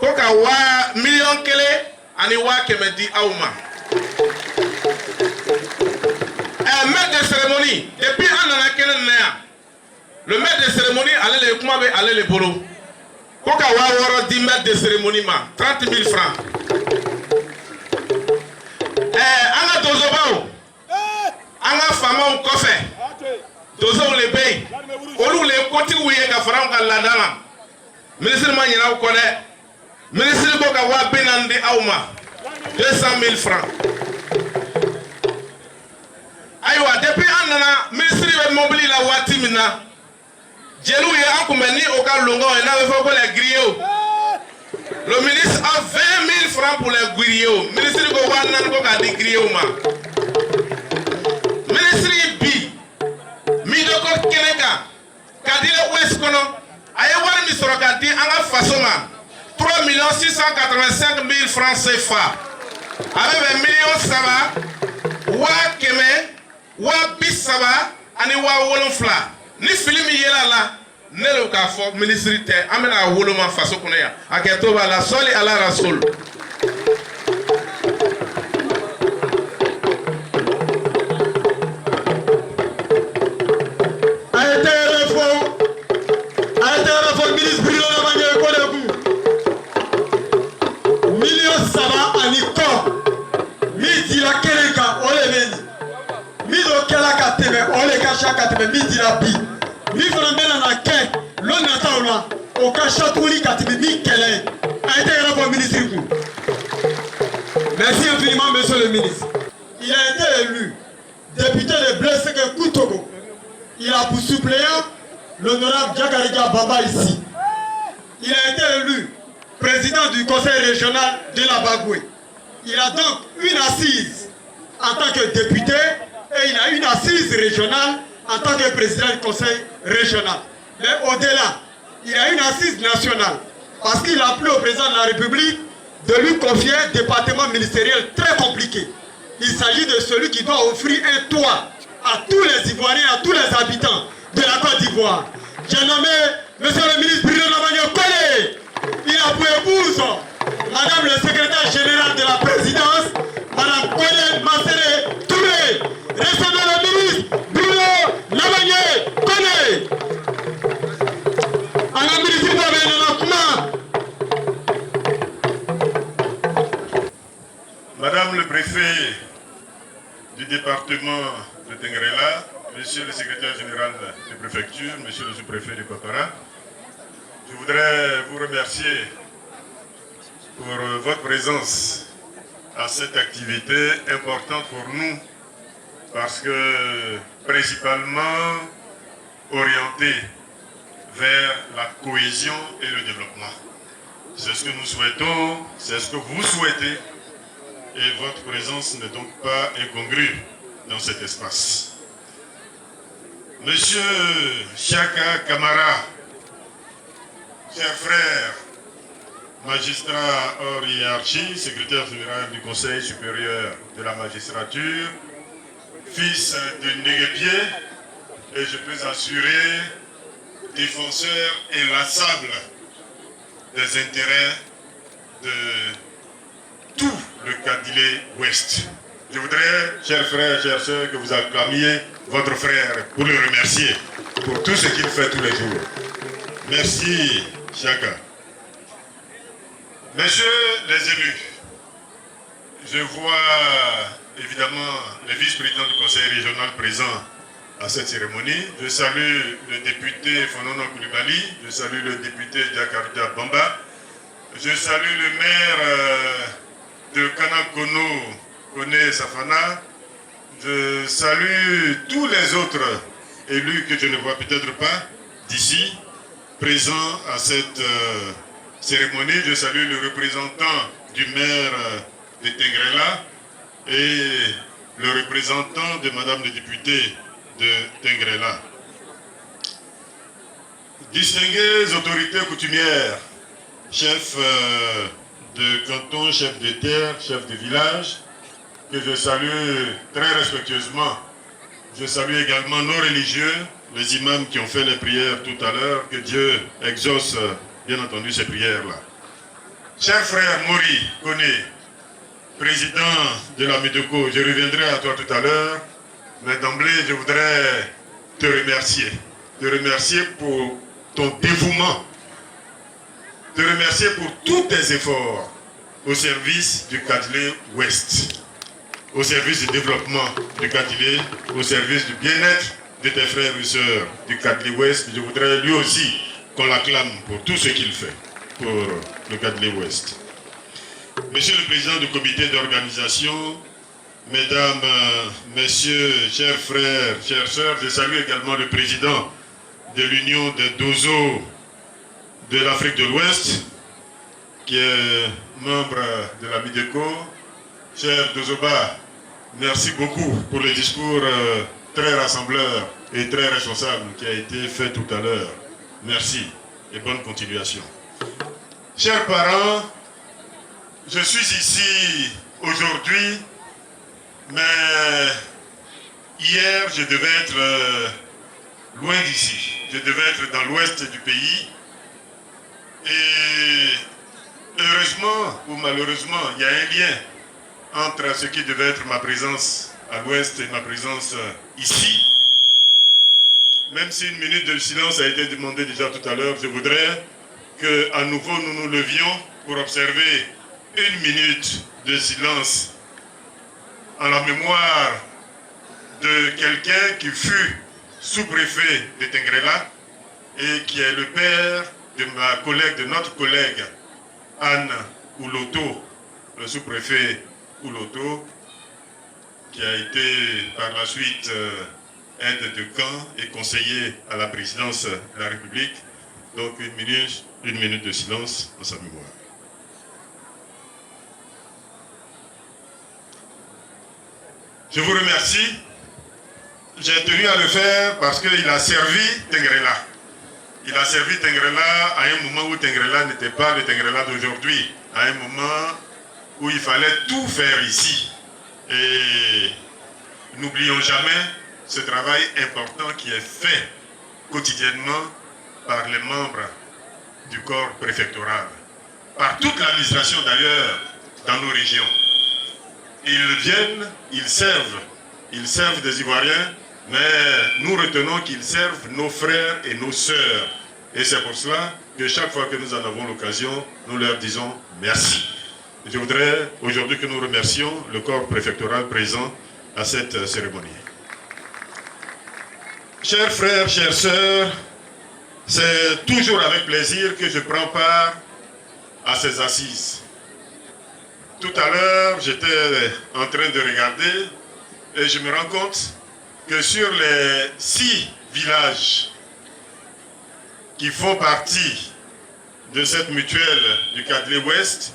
Koka wa million kele ani wa kemedi auma. Un maître de cérémonie, depuis un an kele naya. Le maître de cérémonie allait le kumabe allait le bolo. Koka wa woro 10 maîtres de cérémonie ma 30 000 francs. Anga Dozobao, Anga Fama ou Kofe, Dozo le Bay, Olu le Koti ou Yega Franka Ladana, Ministre Manina ou Kone, Ministre Bokawa Benande Auma, 200 000 francs. Aïwa, depuis un an, Ministre Mobili la Watimina, Jelou et Akoumeni au Kalongo et n'avait pas les griots. Le ministre a 20 000 francs pour les griots. Le ministre de Gouanan a dit griots. Le ministre Ibi, Midoko Keneka, Kadile West Kono, Ayawar Misrokati, Anga Fasoma, 3 685 000 francs CFA. Avec 1 million Saba, Wa Keme, Wa Bis Saba, Ani Wa Wolonfla. Ni film Yelala. Nelo ka fo ministre te amena woloma faso kuneya aketo ba la soli ala rasul ayete refo ministre Bruno Nabanye Kone ku million saba aniko midi la keleka oleveni mido kela ka tebe ole ka shaka tebe midi la bi mi fana bena na ke lo nata ona o ka shatuli katibi mi kele ayete refo ministre ku Merci infiniment, monsieur le ministre. Il a été élu député de Blesseke Koutogo. Il a pour suppléant l'honorable Diakaridia Baba ici. Il a été élu président du conseil régional de la Bagoué. Il a donc une assise en tant que député et il a une assise régionale en tant que président du conseil régional. Mais au-delà, il a une assise nationale parce qu'il a plu au président de la République de lui confier un département ministériel très compliqué. Il s'agit de celui qui doit offrir un toit à tous les Ivoiriens, à tous les habitants de la Côte d'Ivoire. J'ai nommé monsieur le ministre Bruno Lamagno Kone. Il a pour épouse madame le secrétaire général de la présidence, madame Kone Massere Touré. Recevez le ministre Bruno Lamagno Kone. Madame le préfet du département de Tengrela, monsieur le secrétaire général de préfecture, monsieur le sous-préfet de Papara, je voudrais vous remercier pour votre présence à cette activité importante pour nous parce que principalement orientée vers la cohésion et le développement. C'est ce que nous souhaitons, c'est ce que vous souhaitez et votre présence n'est donc pas incongrue dans cet espace. Monsieur Chaka Kamara, chers frères, magistrat hors hiérarchie, secrétaire général du Conseil supérieur de la magistrature, fils de Néguépié, et je peux assurer défenseur inlassable des intérêts de tout le Kadilé Ouest. Je voudrais, chers frères, chères sœurs, que vous acclamiez votre frère pour le remercier pour tout ce qu'il fait tous les jours. Merci, Chaka. Messieurs les élus, je vois évidemment les vice-présidents du conseil régional présents à cette cérémonie. Je salue le député Fonono Koulibaly, je salue le député Diakardia Bamba, je salue le maire de Kanakono, Kone Safana, je salue tous les autres élus que je ne vois peut-être pas d'ici, présents à cette cérémonie. Je salue le représentant du maire de Tengrela et le représentant de madame le député de Tengrela. Distinguées autorités coutumières, chefs de canton, chefs de terre, chefs de village, que je salue très respectueusement. Je salue également nos religieux, les imams qui ont fait les prières tout à l'heure, que Dieu exauce bien entendu ces prières-là. Cher frère Mori Kone, président de la Médeko, je reviendrai à toi tout à l'heure, mais d'emblée je voudrais te remercier pour ton dévouement, te remercier pour tous tes efforts au service du Kadilé Ouest, au service du développement du Kadilé, au service du bien-être de tes frères et sœurs du Kadilé Ouest. Je voudrais lui aussi qu'on l'acclame pour tout ce qu'il fait pour le Kadilé Ouest. Monsieur le président du comité d'organisation, mesdames, messieurs, chers frères, chères sœurs, je salue également le président de l'Union des Dozo de l'Afrique de l'Ouest, qui est membre de la Mideko. Cher Dozoba, merci beaucoup pour le discours très rassembleur et très responsable qui a été fait tout à l'heure. Merci et bonne continuation. Chers parents, je suis ici aujourd'hui, mais hier je devais être loin d'ici. Je devais être dans l'ouest du pays. Et heureusement ou malheureusement, il y a un lien entre ce qui devait être ma présence à l'ouest et ma présence ici. Même si une minute de silence a été demandée déjà tout à l'heure, je voudrais qu'à nouveau nous nous levions pour observer une minute de silence en la mémoire de quelqu'un qui fut sous-préfet de Tengrela et qui est le père de ma collègue, de notre collègue Anne Ouloto, le sous-préfet Kouloto, qui a été par la suite aide de camp et conseiller à la présidence de la République. Donc une minute de silence en sa mémoire. Je vous remercie. J'ai tenu à le faire parce qu'il a servi Tengrela. Il a servi Tengrela à un moment où Tengrela n'était pas le Tengrela d'aujourd'hui. À un moment où il fallait tout faire ici. Et n'oublions jamais ce travail important qui est fait quotidiennement par les membres du corps préfectoral, par toute l'administration d'ailleurs dans nos régions. Ils viennent, ils servent des Ivoiriens, mais nous retenons qu'ils servent nos frères et nos sœurs. Et c'est pour cela que chaque fois que nous en avons l'occasion, nous leur disons merci. Je voudrais aujourd'hui que nous remercions le corps préfectoral présent à cette cérémonie. Chers frères, chères sœurs, c'est toujours avec plaisir que je prends part à ces assises. Tout à l'heure, j'étais en train de regarder et je me rends compte que sur les 6 villages qui font partie de cette mutuelle du Cadley-Ouest,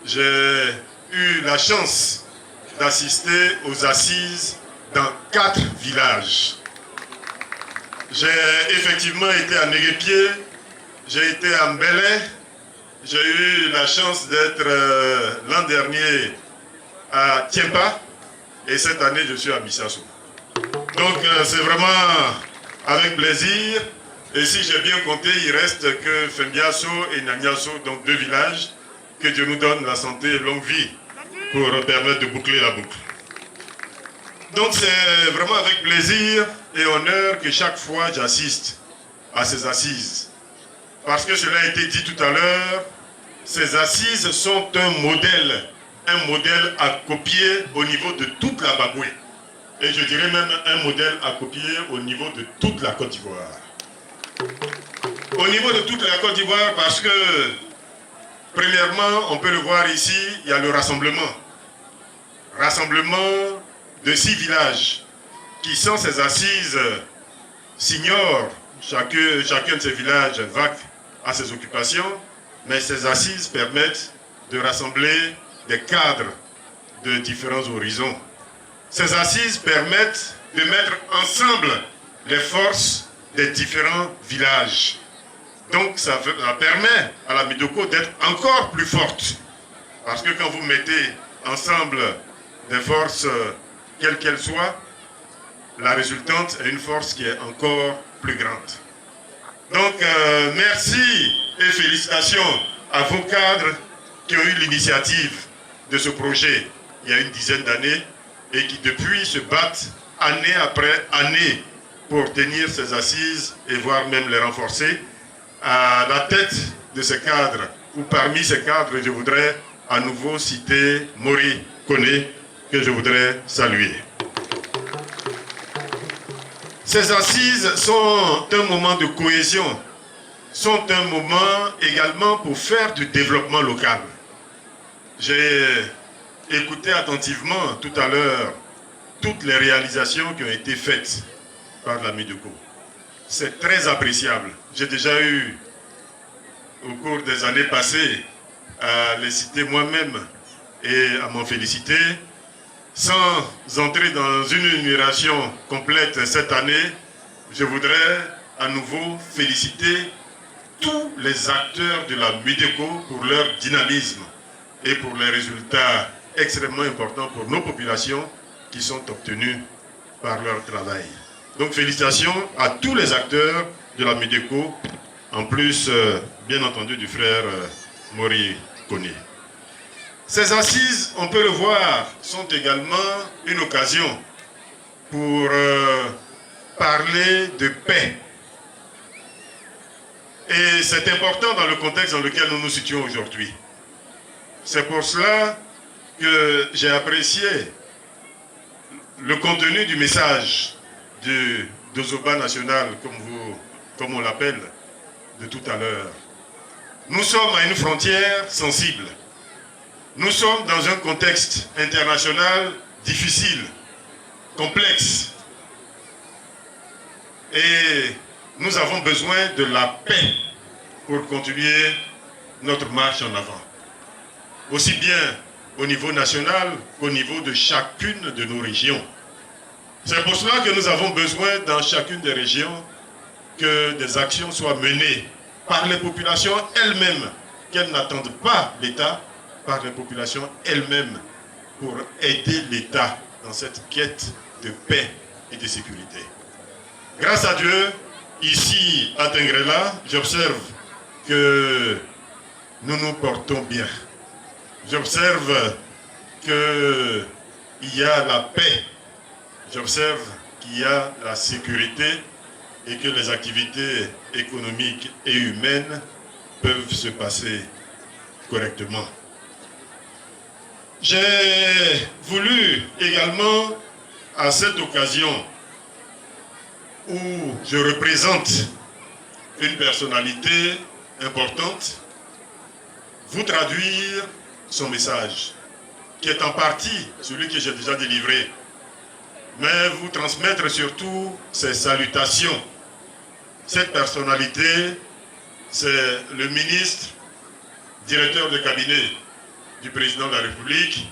j'ai eu la chance d'assister aux assises dans 4 villages. J'ai effectivement été à Néguépié, j'ai été à Mbélé, j'ai eu la chance d'être l'an dernier à Tiempa et cette année je suis à Missasso. Donc c'est vraiment avec plaisir. Et si j'ai bien compté, il reste que Fembiasso et Nagnasso, donc 2 villages. Que Dieu nous donne la santé et longue vie pour permettre de boucler la boucle. Donc c'est vraiment avec plaisir et honneur que chaque fois j'assiste à ces assises. Parce que cela a été dit tout à l'heure, ces assises sont un modèle à copier au niveau de toute la Bagoué. Et je dirais même un modèle à copier au niveau de toute la Côte d'Ivoire. Au niveau de toute la Côte d'Ivoire parce que, premièrement, on peut le voir ici, il y a le rassemblement. Rassemblement de 6 villages qui, sans ces assises, s'ignorent. Chacun de ces villages vaque à ses occupations, mais ces assises permettent de rassembler des cadres de différents horizons. Ces assises permettent de mettre ensemble les forces des différents villages. Donc ça permet à la Midoko d'être encore plus forte. Parce que quand vous mettez ensemble des forces, quelles qu'elles soient, la résultante est une force qui est encore plus grande. Donc merci et félicitations à vos cadres qui ont eu l'initiative de ce projet il y a une dizaine d'années et qui depuis se battent année après année pour tenir ces assises et voire même les renforcer. À la tête de ces cadres, ou parmi ces cadres, je voudrais à nouveau citer Mori Koné, que je voudrais saluer. Ces assises sont un moment de cohésion, sont un moment également pour faire du développement local. J'ai écouté attentivement tout à l'heure toutes les réalisations qui ont été faites par la Midoko. C'est très appréciable. J'ai déjà eu, au cours des années passées, à les citer moi-même et à m'en féliciter. Sans entrer dans une énumération complète cette année, je voudrais à nouveau féliciter tous les acteurs de la Mideko pour leur dynamisme et pour les résultats extrêmement importants pour nos populations qui sont obtenus par leur travail. Donc félicitations à tous les acteurs de la Mideko, en plus bien entendu du frère Mori Koné. Ces assises, on peut le voir, sont également une occasion pour parler de paix. Et c'est important dans le contexte dans lequel nous nous situons aujourd'hui. C'est pour cela que j'ai apprécié le contenu du message de Zoba National, comme on l'appelle, de tout à l'heure. Nous sommes à une frontière sensible. Nous sommes dans un contexte international difficile, complexe. Et nous avons besoin de la paix pour continuer notre marche en avant. Aussi bien au niveau national qu'au niveau de chacune de nos régions. C'est pour cela que nous avons besoin dans chacune des régions que des actions soient menées par les populations elles-mêmes, qu'elles n'attendent pas l'État, par les populations elles-mêmes, pour aider l'État dans cette quête de paix et de sécurité. Grâce à Dieu, ici à Tengrela, j'observe que nous nous portons bien. J'observe qu'il y a la paix, j'observe qu'il y a la sécurité et que les activités économiques et humaines peuvent se passer correctement. J'ai voulu également, à cette occasion où je représente une personnalité importante, vous traduire son message, qui est en partie celui que j'ai déjà délivré, mais vous transmettre surtout ses salutations. Cette personnalité, c'est le ministre, directeur de cabinet du président de la République,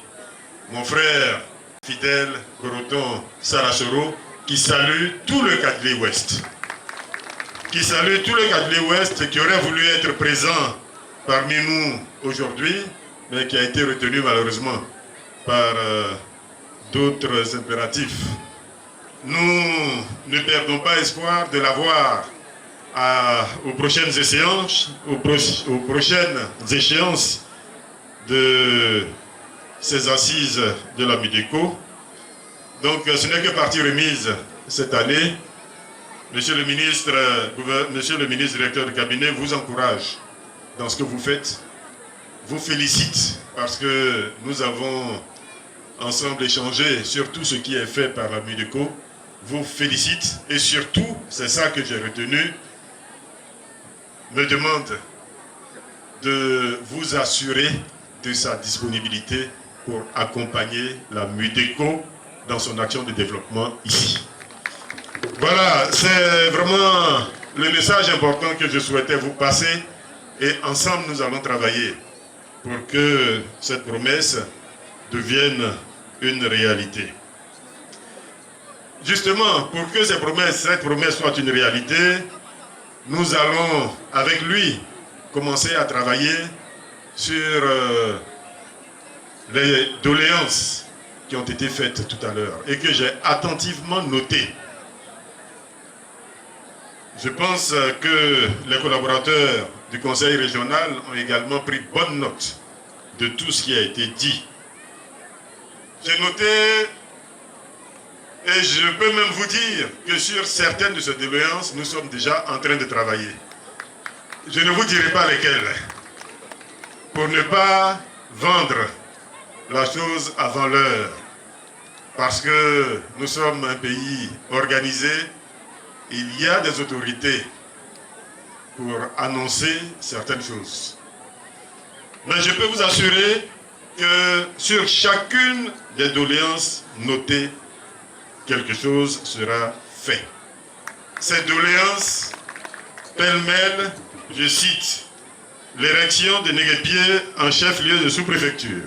mon frère fidèle Goroton Sarasoro, qui salue tout le Kadlé Ouest. Qui salue tout le Kadlé Ouest, qui aurait voulu être présent parmi nous aujourd'hui, mais qui a été retenu malheureusement par d'autres impératifs. Nous ne perdons pas espoir de l'avoir aux prochaines échéances, aux prochaines échéances de ces assises de la MIDECO. Donc ce n'est que partie remise cette année. Monsieur le ministre directeur de cabinet vous encourage dans ce que vous faites, vous félicite parce que nous avons ensemble échangé sur tout ce qui est fait par la MIDECO, vous félicite et surtout, c'est ça que j'ai retenu, me demande de vous assurer de sa disponibilité pour accompagner la MIDECO dans son action de développement ici. Voilà, c'est vraiment le message important que je souhaitais vous passer et ensemble nous allons travailler pour que cette promesse devienne une réalité. Justement, pour que cette promesse soit une réalité, nous allons avec lui commencer à travailler sur les doléances qui ont été faites tout à l'heure et que j'ai attentivement notées. Je pense que les collaborateurs du Conseil régional ont également pris bonne note de tout ce qui a été dit. J'ai noté, et je peux même vous dire que sur certaines de ces doléances, nous sommes déjà en train de travailler. Je ne vous dirai pas lesquelles, pour ne pas vendre la chose avant l'heure, parce que nous sommes un pays organisé. Il y a des autorités pour annoncer certaines choses. Mais je peux vous assurer que sur chacune des doléances notées, quelque chose sera fait. Ces doléances, pêle-mêle, je cite, l'érection de Néguépié en chef-lieu de sous-préfecture,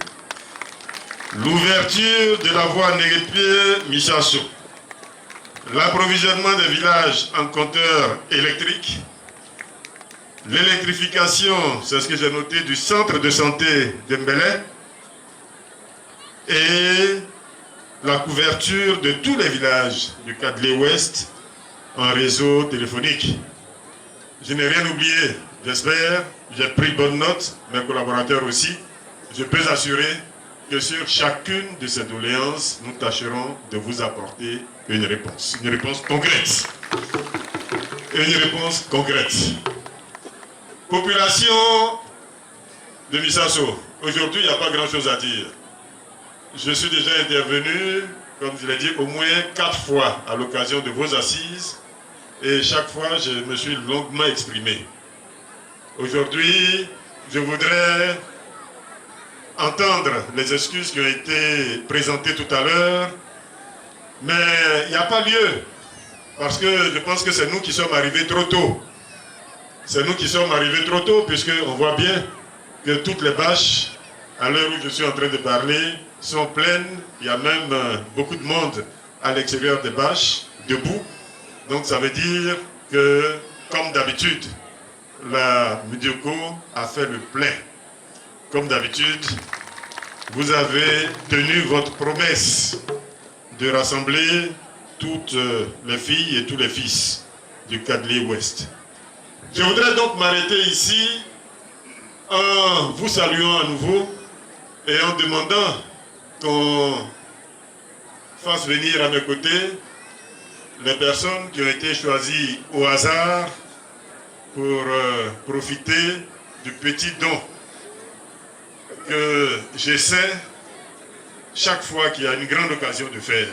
l'ouverture de la voie Néguépié-Michasso, l'approvisionnement des villages en compteurs électriques, l'électrification, c'est ce que j'ai noté, du centre de santé de Mbélé et la couverture de tous les villages du Kadlé Ouest en réseau téléphonique. Je n'ai rien oublié, j'espère, j'ai pris bonne note, mes collaborateurs aussi. Je peux assurer que sur chacune de ces doléances, nous tâcherons de vous apporter une réponse concrète. Une réponse concrète. Population de Missasso, aujourd'hui il n'y a pas grand chose à dire. Je suis déjà intervenu, comme je l'ai dit, au moins 4 fois à l'occasion de vos assises et chaque fois je me suis longuement exprimé. Aujourd'hui, je voudrais entendre les excuses qui ont été présentées tout à l'heure, mais il n'y a pas lieu, parce que je pense que c'est nous qui sommes arrivés trop tôt. C'est nous qui sommes arrivés trop tôt, puisqu'on voit bien que toutes les bâches, à l'heure où je suis en train de parler, sont pleines. Il y a même beaucoup de monde à l'extérieur des bâches, debout. Donc ça veut dire que, comme d'habitude, la Mudioko a fait le plein. Comme d'habitude, vous avez tenu votre promesse de rassembler toutes les filles et tous les fils du Kadlé Ouest. Je voudrais donc m'arrêter ici en vous saluant à nouveau et en demandant qu'on fasse venir à mes côtés les personnes qui ont été choisies au hasard pour profiter du petit don que j'essaie chaque fois qu'il y a une grande occasion de faire.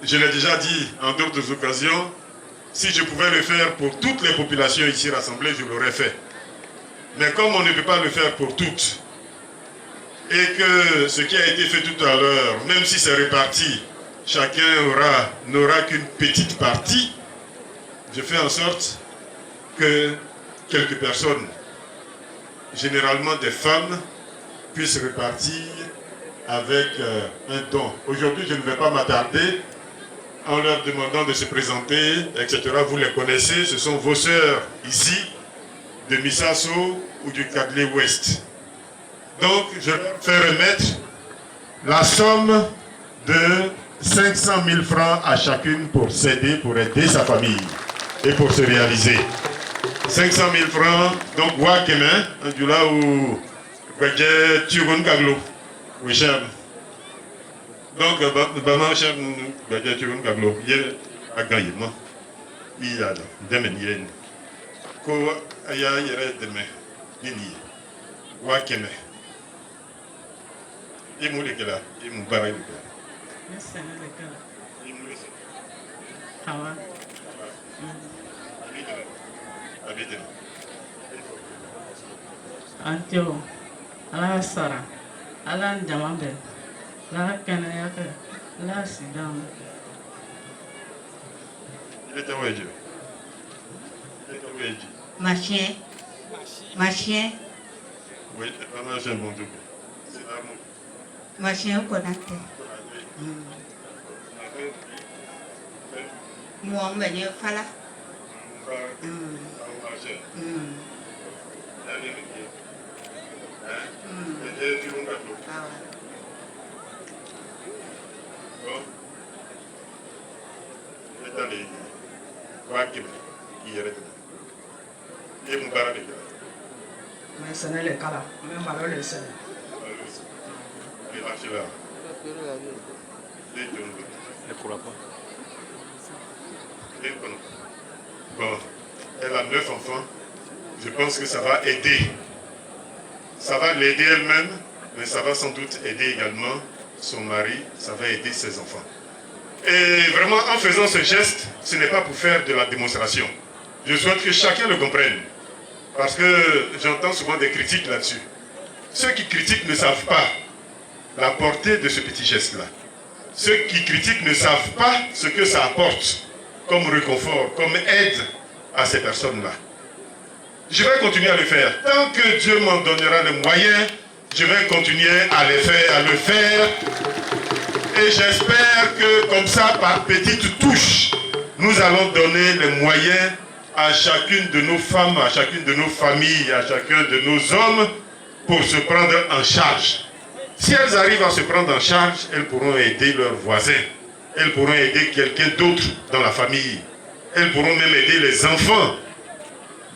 Je l'ai déjà dit en d'autres occasions, si je pouvais le faire pour toutes les populations ici rassemblées, je l'aurais fait. Mais comme on ne peut pas le faire pour toutes, et que ce qui a été fait tout à l'heure, même si c'est réparti, chacun n'aura qu'une petite partie, je fais en sorte que quelques personnes, généralement des femmes, puissent repartir avec un don. Aujourd'hui, je ne vais pas m'attarder en leur demandant de se présenter, etc. Vous les connaissez, ce sont vos sœurs ici, de Missasso ou du Kadlé Ouest. Donc, je leur fais remettre la somme de 500 000 francs à chacune pour s'aider, pour aider sa famille et pour se réaliser. 500 000 francs, donc Wakeme, du là où Gadje Tugun Gaglo, oui, cher. Donc, Bama, cher, Gadje Tugun Gaglo, il a gagné, moi. Il y a demain, il y a une. Ko aya yere demain, il y a Wakeme. Il m'a dit que là, il m'a barré le gars. Merci, Hawa. Antio, ala sara, ala jamambe, la kenayake, la sidam. Il était où, Dieu? Il était où, Dieu? Ma chien. Ma chien. Oui, vraiment, j'ai un bon double. C'est l'amour. Ma chien connecté. Moi, on va dire fala. Mais ce n'est le cas là. Même malheur le sait. Bon, elle a 9 enfants. Je pense que ça va aider. Ça va l'aider elle-même, mais ça va sans doute aider également son mari, ça va aider ses enfants. Et vraiment, en faisant ce geste, ce n'est pas pour faire de la démonstration. Je souhaite que chacun le comprenne. Parce que j'entends souvent des critiques là-dessus. Ceux qui critiquent ne savent pas la portée de ce petit geste-là. Ceux qui critiquent ne savent pas ce que ça apporte comme réconfort, comme aide à ces personnes-là. Je vais continuer à le faire. Tant que Dieu m'en donnera les moyens, je vais continuer à le faire. Et j'espère que comme ça, par petites touches, nous allons donner les moyens à chacune de nos femmes, à chacune de nos familles, à chacun de nos hommes pour se prendre en charge. Si elles arrivent à se prendre en charge, elles pourront aider leurs voisins. Elles pourront aider quelqu'un d'autre dans la famille. Elles pourront même aider les enfants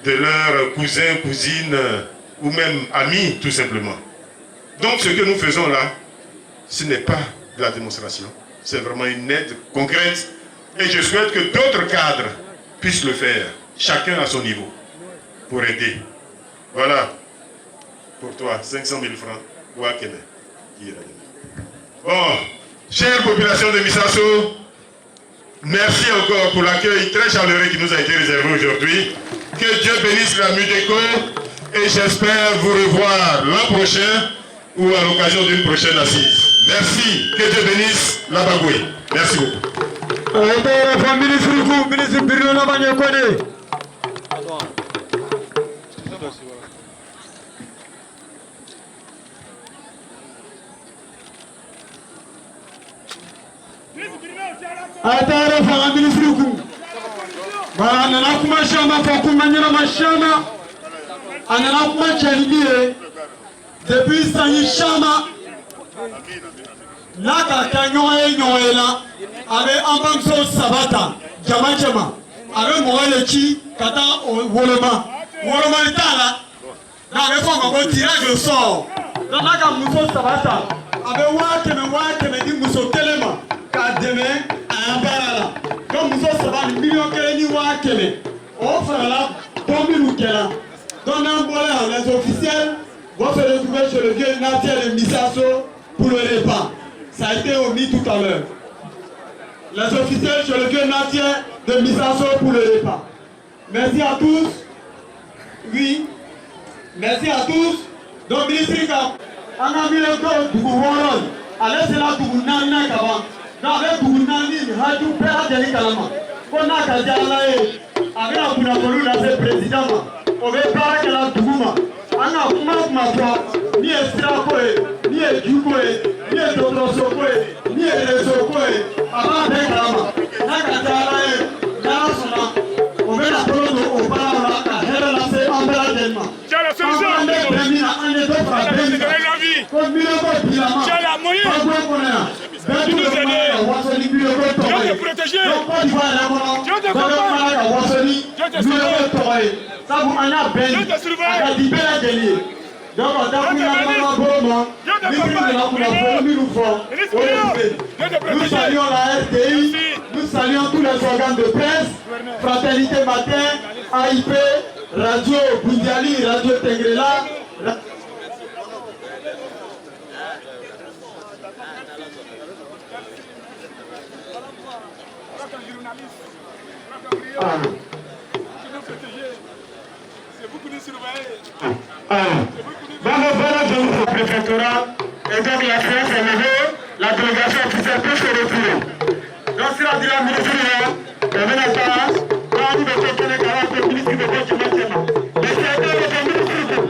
de leurs cousins, cousines ou même amis tout simplement. Donc ce que nous faisons là, ce n'est pas de la démonstration. C'est vraiment une aide concrète. Et je souhaite que d'autres cadres puissent le faire, chacun à son niveau, pour aider. Voilà, pour toi, 500 000 francs. Bon, chère population de Missasso, merci encore pour l'accueil très chaleureux qui nous a été réservé aujourd'hui. Que Dieu bénisse la Mudeco et j'espère vous revoir l'an prochain ou à l'occasion d'une prochaine assise. Merci, que Dieu bénisse la Bagoué. Merci beaucoup. Atara fanga ministre ku bana na kuma shama fa kuma nyina mashama anana kuma chalibie depuis sanyi shama naka kanyoe nyoela ave ambangso sabata jama ave moele chi kata woloma itala na ave fanga ko tirage au sort na naka muso sabata ave wa keme di muso telema ka deme Ambarala, comme nous sommes des millions de Wakele, on fera là, comme nous sommes dans les officiels vont se retrouver chez le vieux Natia de Missasso pour le repas. Ça a été omis tout à l'heure. Les officiels chez le vieux Natia de Missasso pour le repas. Merci à tous. Oui, merci à tous. Donc, ministre, on a mis le code du gouvernement. Allez, c'est là que vous n'avez pas avant. Avec Bounani, Radio Père de Kalama, on a qu'à avec la Bounakolu, là, c'est président, on veut pas que la Tougouma, on a ma foi, ni Estrakoé, ni Edjoukoé, ni Edrosokoé, ni Edesokoé, avant de Kalama, on a qu'à on veut la prendre au Parama, à Hera, là, c'est Ambera Delma. Tiens la solution, on est la moyenne. Dieu te protéger. Dieu te accompagne. Dieu te surveille. Dieu te surveille. Nous saluons la RTI, nous saluons tous les organes de presse, Fraternité Matin, AIP, Radio Bundiali, Radio Tengrela. Préfectorat, et donc la séance est levée, la délégation officielle peut se retirer. Donc si la direction ministérielle est venue à Paris, on va nous donner 40 ministres de documentation. Les secrétaires de ministres.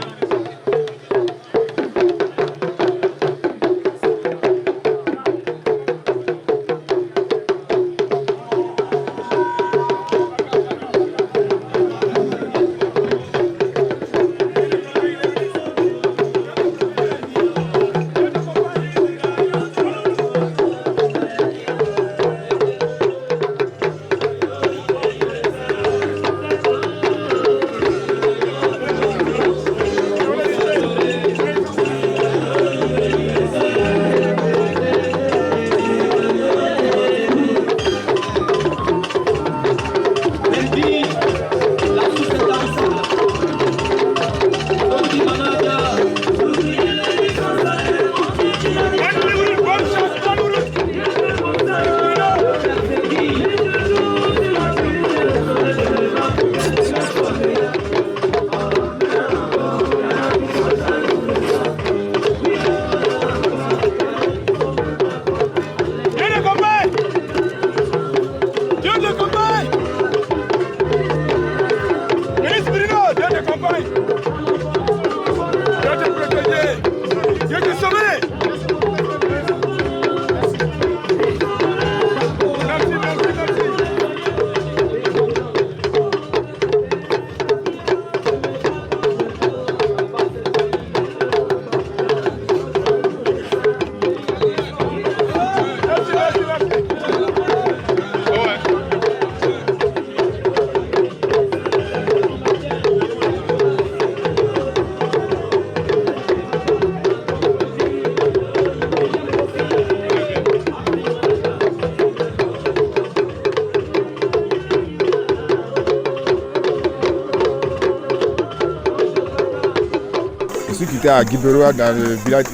À Guiberoa dans le village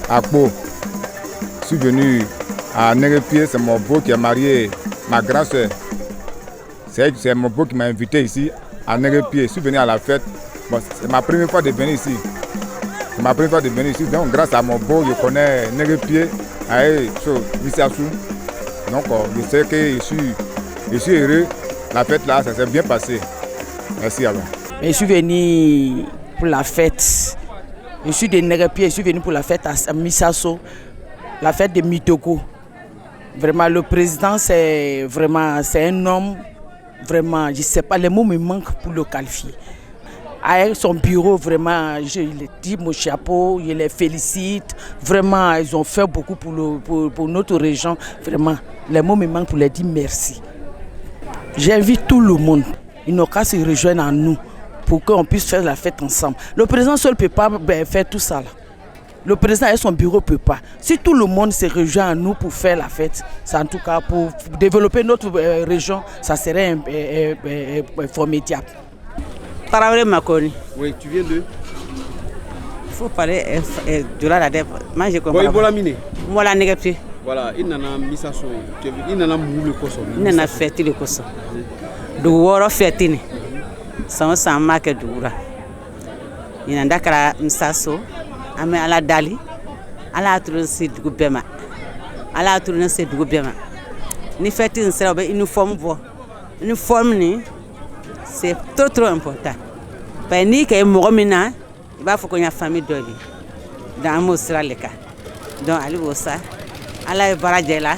Akpo. Je suis venu à Nérépié, c'est mon beau qui a marié ma grande soeur. C'est mon beau qui m'a invité ici à Nérépié. Je suis venu à la fête. Bon, c'est ma première fois de venir ici. C'est ma première fois de venir ici. Donc, grâce à mon beau, je connais Négué-Pied, Missassou. Donc, je sais que je suis heureux. La fête là, ça s'est bien passé. Merci alors. Je suis venu pour la fête. Je suis de Négué-Pied, je suis venu pour la fête à Missassou, la fête de Mitoko. Vraiment, le président, c'est un homme, vraiment, je ne sais pas, les mots me manquent pour le qualifier. Avec son bureau, vraiment, je lui dis mon chapeau, je les félicite. Vraiment, ils ont fait beaucoup pour notre région. Vraiment, les mots me manquent pour leur dire merci. J'invite tout le monde, ils n'ont qu'à se rejoindre à nous pour qu'on puisse faire la fête ensemble. Le président seul ne peut pas faire tout ça là. Le président et son bureau ne peuvent pas. Si tout le monde se rejoint à nous pour faire la fête, c'est en tout cas pour développer notre région, ça serait formidable. Traoré Makoni. Oui, tu viens de? Il faut parler de la dette. Moi, je comprends. Voilà, mine. Voilà, Négué-Pied. Voilà, il n'en a mis ça sur. Il n'en a moulu le cosso. Il n'en a fait le cosso. Du woro fetini. Sans marque dura. Il n'en a qu'à Missassou. Ame ala dali. Ala tourner c'est du gouvernement. Ala tourner c'est du gouvernement. Ni fetini c'est une uniforme voix. Uniforme ni. C'est trop important. Parce que quand on est il va falloir qu'on ait famille de lui. Dans mon sera le cas. Donc, allez voir ça. Allez voir là.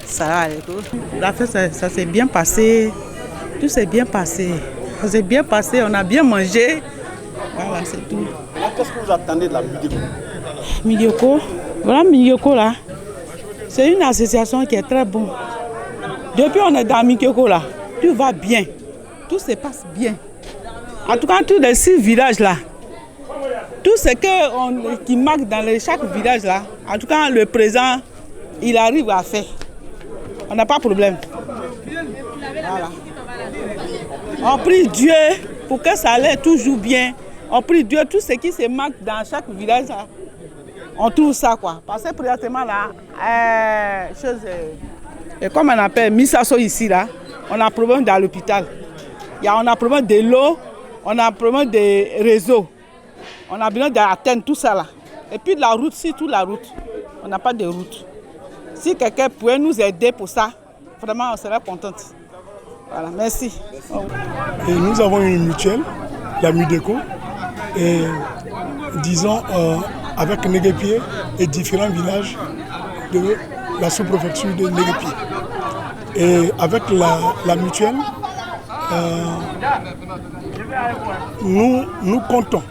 Salam alaikum. La fête, ça s'est bien passé. Tout s'est bien passé. Ça s'est bien passé. On a bien mangé. Voilà, c'est tout. Qu'est-ce que vous attendez de la Mideko? Mideko, voilà Mideko là. C'est une association qui est très bonne. Depuis on est dans Mideko là, tout va bien. Tout se passe bien. En tout cas, tous les 6 villages là, tout ce qui manque dans chaque village là, en tout cas, le président, il arrive à faire. On n'a pas de problème. Voilà. On prie Dieu pour que ça allait toujours bien. On prie Dieu, tout ce qui se manque dans chaque village là, on trouve ça quoi. Parce que présentement là, comme on appelle Missassou ici là, on a un problème dans l'hôpital. On a un problème de l'eau, on a un problème de réseau, on a besoin d'atteindre tout ça là. Et puis la route, surtout la route, on n'a pas de route. Si quelqu'un pouvait nous aider pour ça, vraiment on serait contente. Voilà, merci. Et nous avons une mutuelle, la Mideko, et disons avec Négué-Pied et différents villages de la sous-préfecture de Négué-Pied. Et avec la mutuelle, nous comptons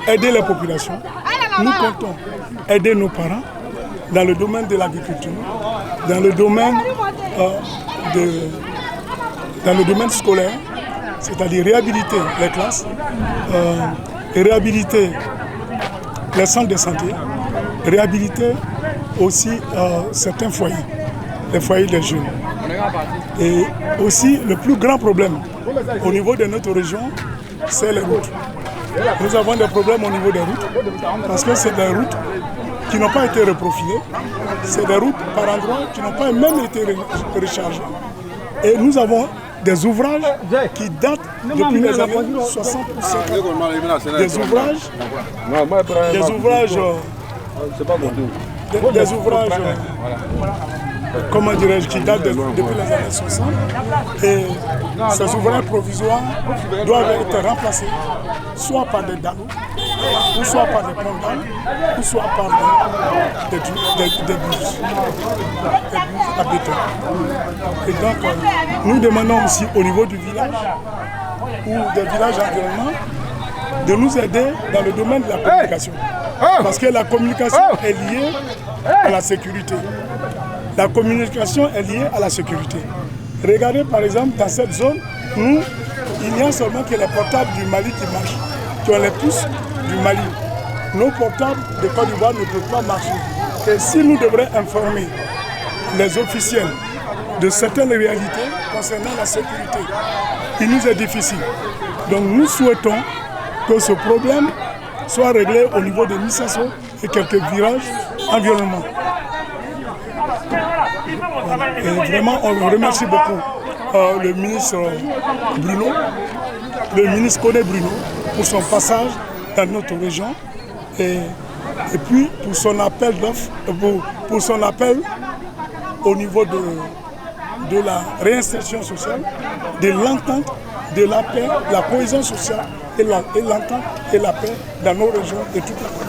aider les populations, nous comptons aider nos parents dans le domaine de l'agriculture, dans le domaine scolaire, c'est-à-dire réhabiliter les classes, réhabiliter les centres de santé, réhabiliter aussi certains foyers, les foyers des jeunes. Et aussi, le plus grand problème au niveau de notre région, c'est les routes. Nous avons des problèmes au niveau des routes, parce que c'est des routes qui n'ont pas été reprofilées, c'est des routes par endroits qui n'ont pas même été rechargées. Et nous avons des ouvrages qui datent depuis les années 60 ou 50. Des ouvrages, comment dirais-je, qui datent depuis les années 60. Et ces ouvrages provisoires doivent être remplacés soit par des dallos, ou soit par des ponts d'âme, ou soit par des bus à béton. Et donc, nous demandons aussi au niveau du village, ou des villages environnants, de nous aider dans le domaine de la communication. Parce que la communication est liée à la sécurité. La communication est liée à la sécurité. Regardez par exemple dans cette zone où il n'y a seulement que les portables du Mali qui marchent, qui ont les puces du Mali. Nos portables de Côte d'Ivoire ne peuvent pas marcher. Et si nous devrions informer les officiels de certaines réalités concernant la sécurité, il nous est difficile. Donc nous souhaitons que ce problème soit réglé au niveau de Missassou et quelques villages environnementaux. Et vraiment, on remercie beaucoup le ministre Bruno, le ministre Koné Bruno, pour son passage dans notre région. Et puis pour son appel d'offres, pour son appel au niveau de la réinsertion sociale, de l'entente, de la paix, la cohésion sociale et l'entente et la paix dans nos régions et toute la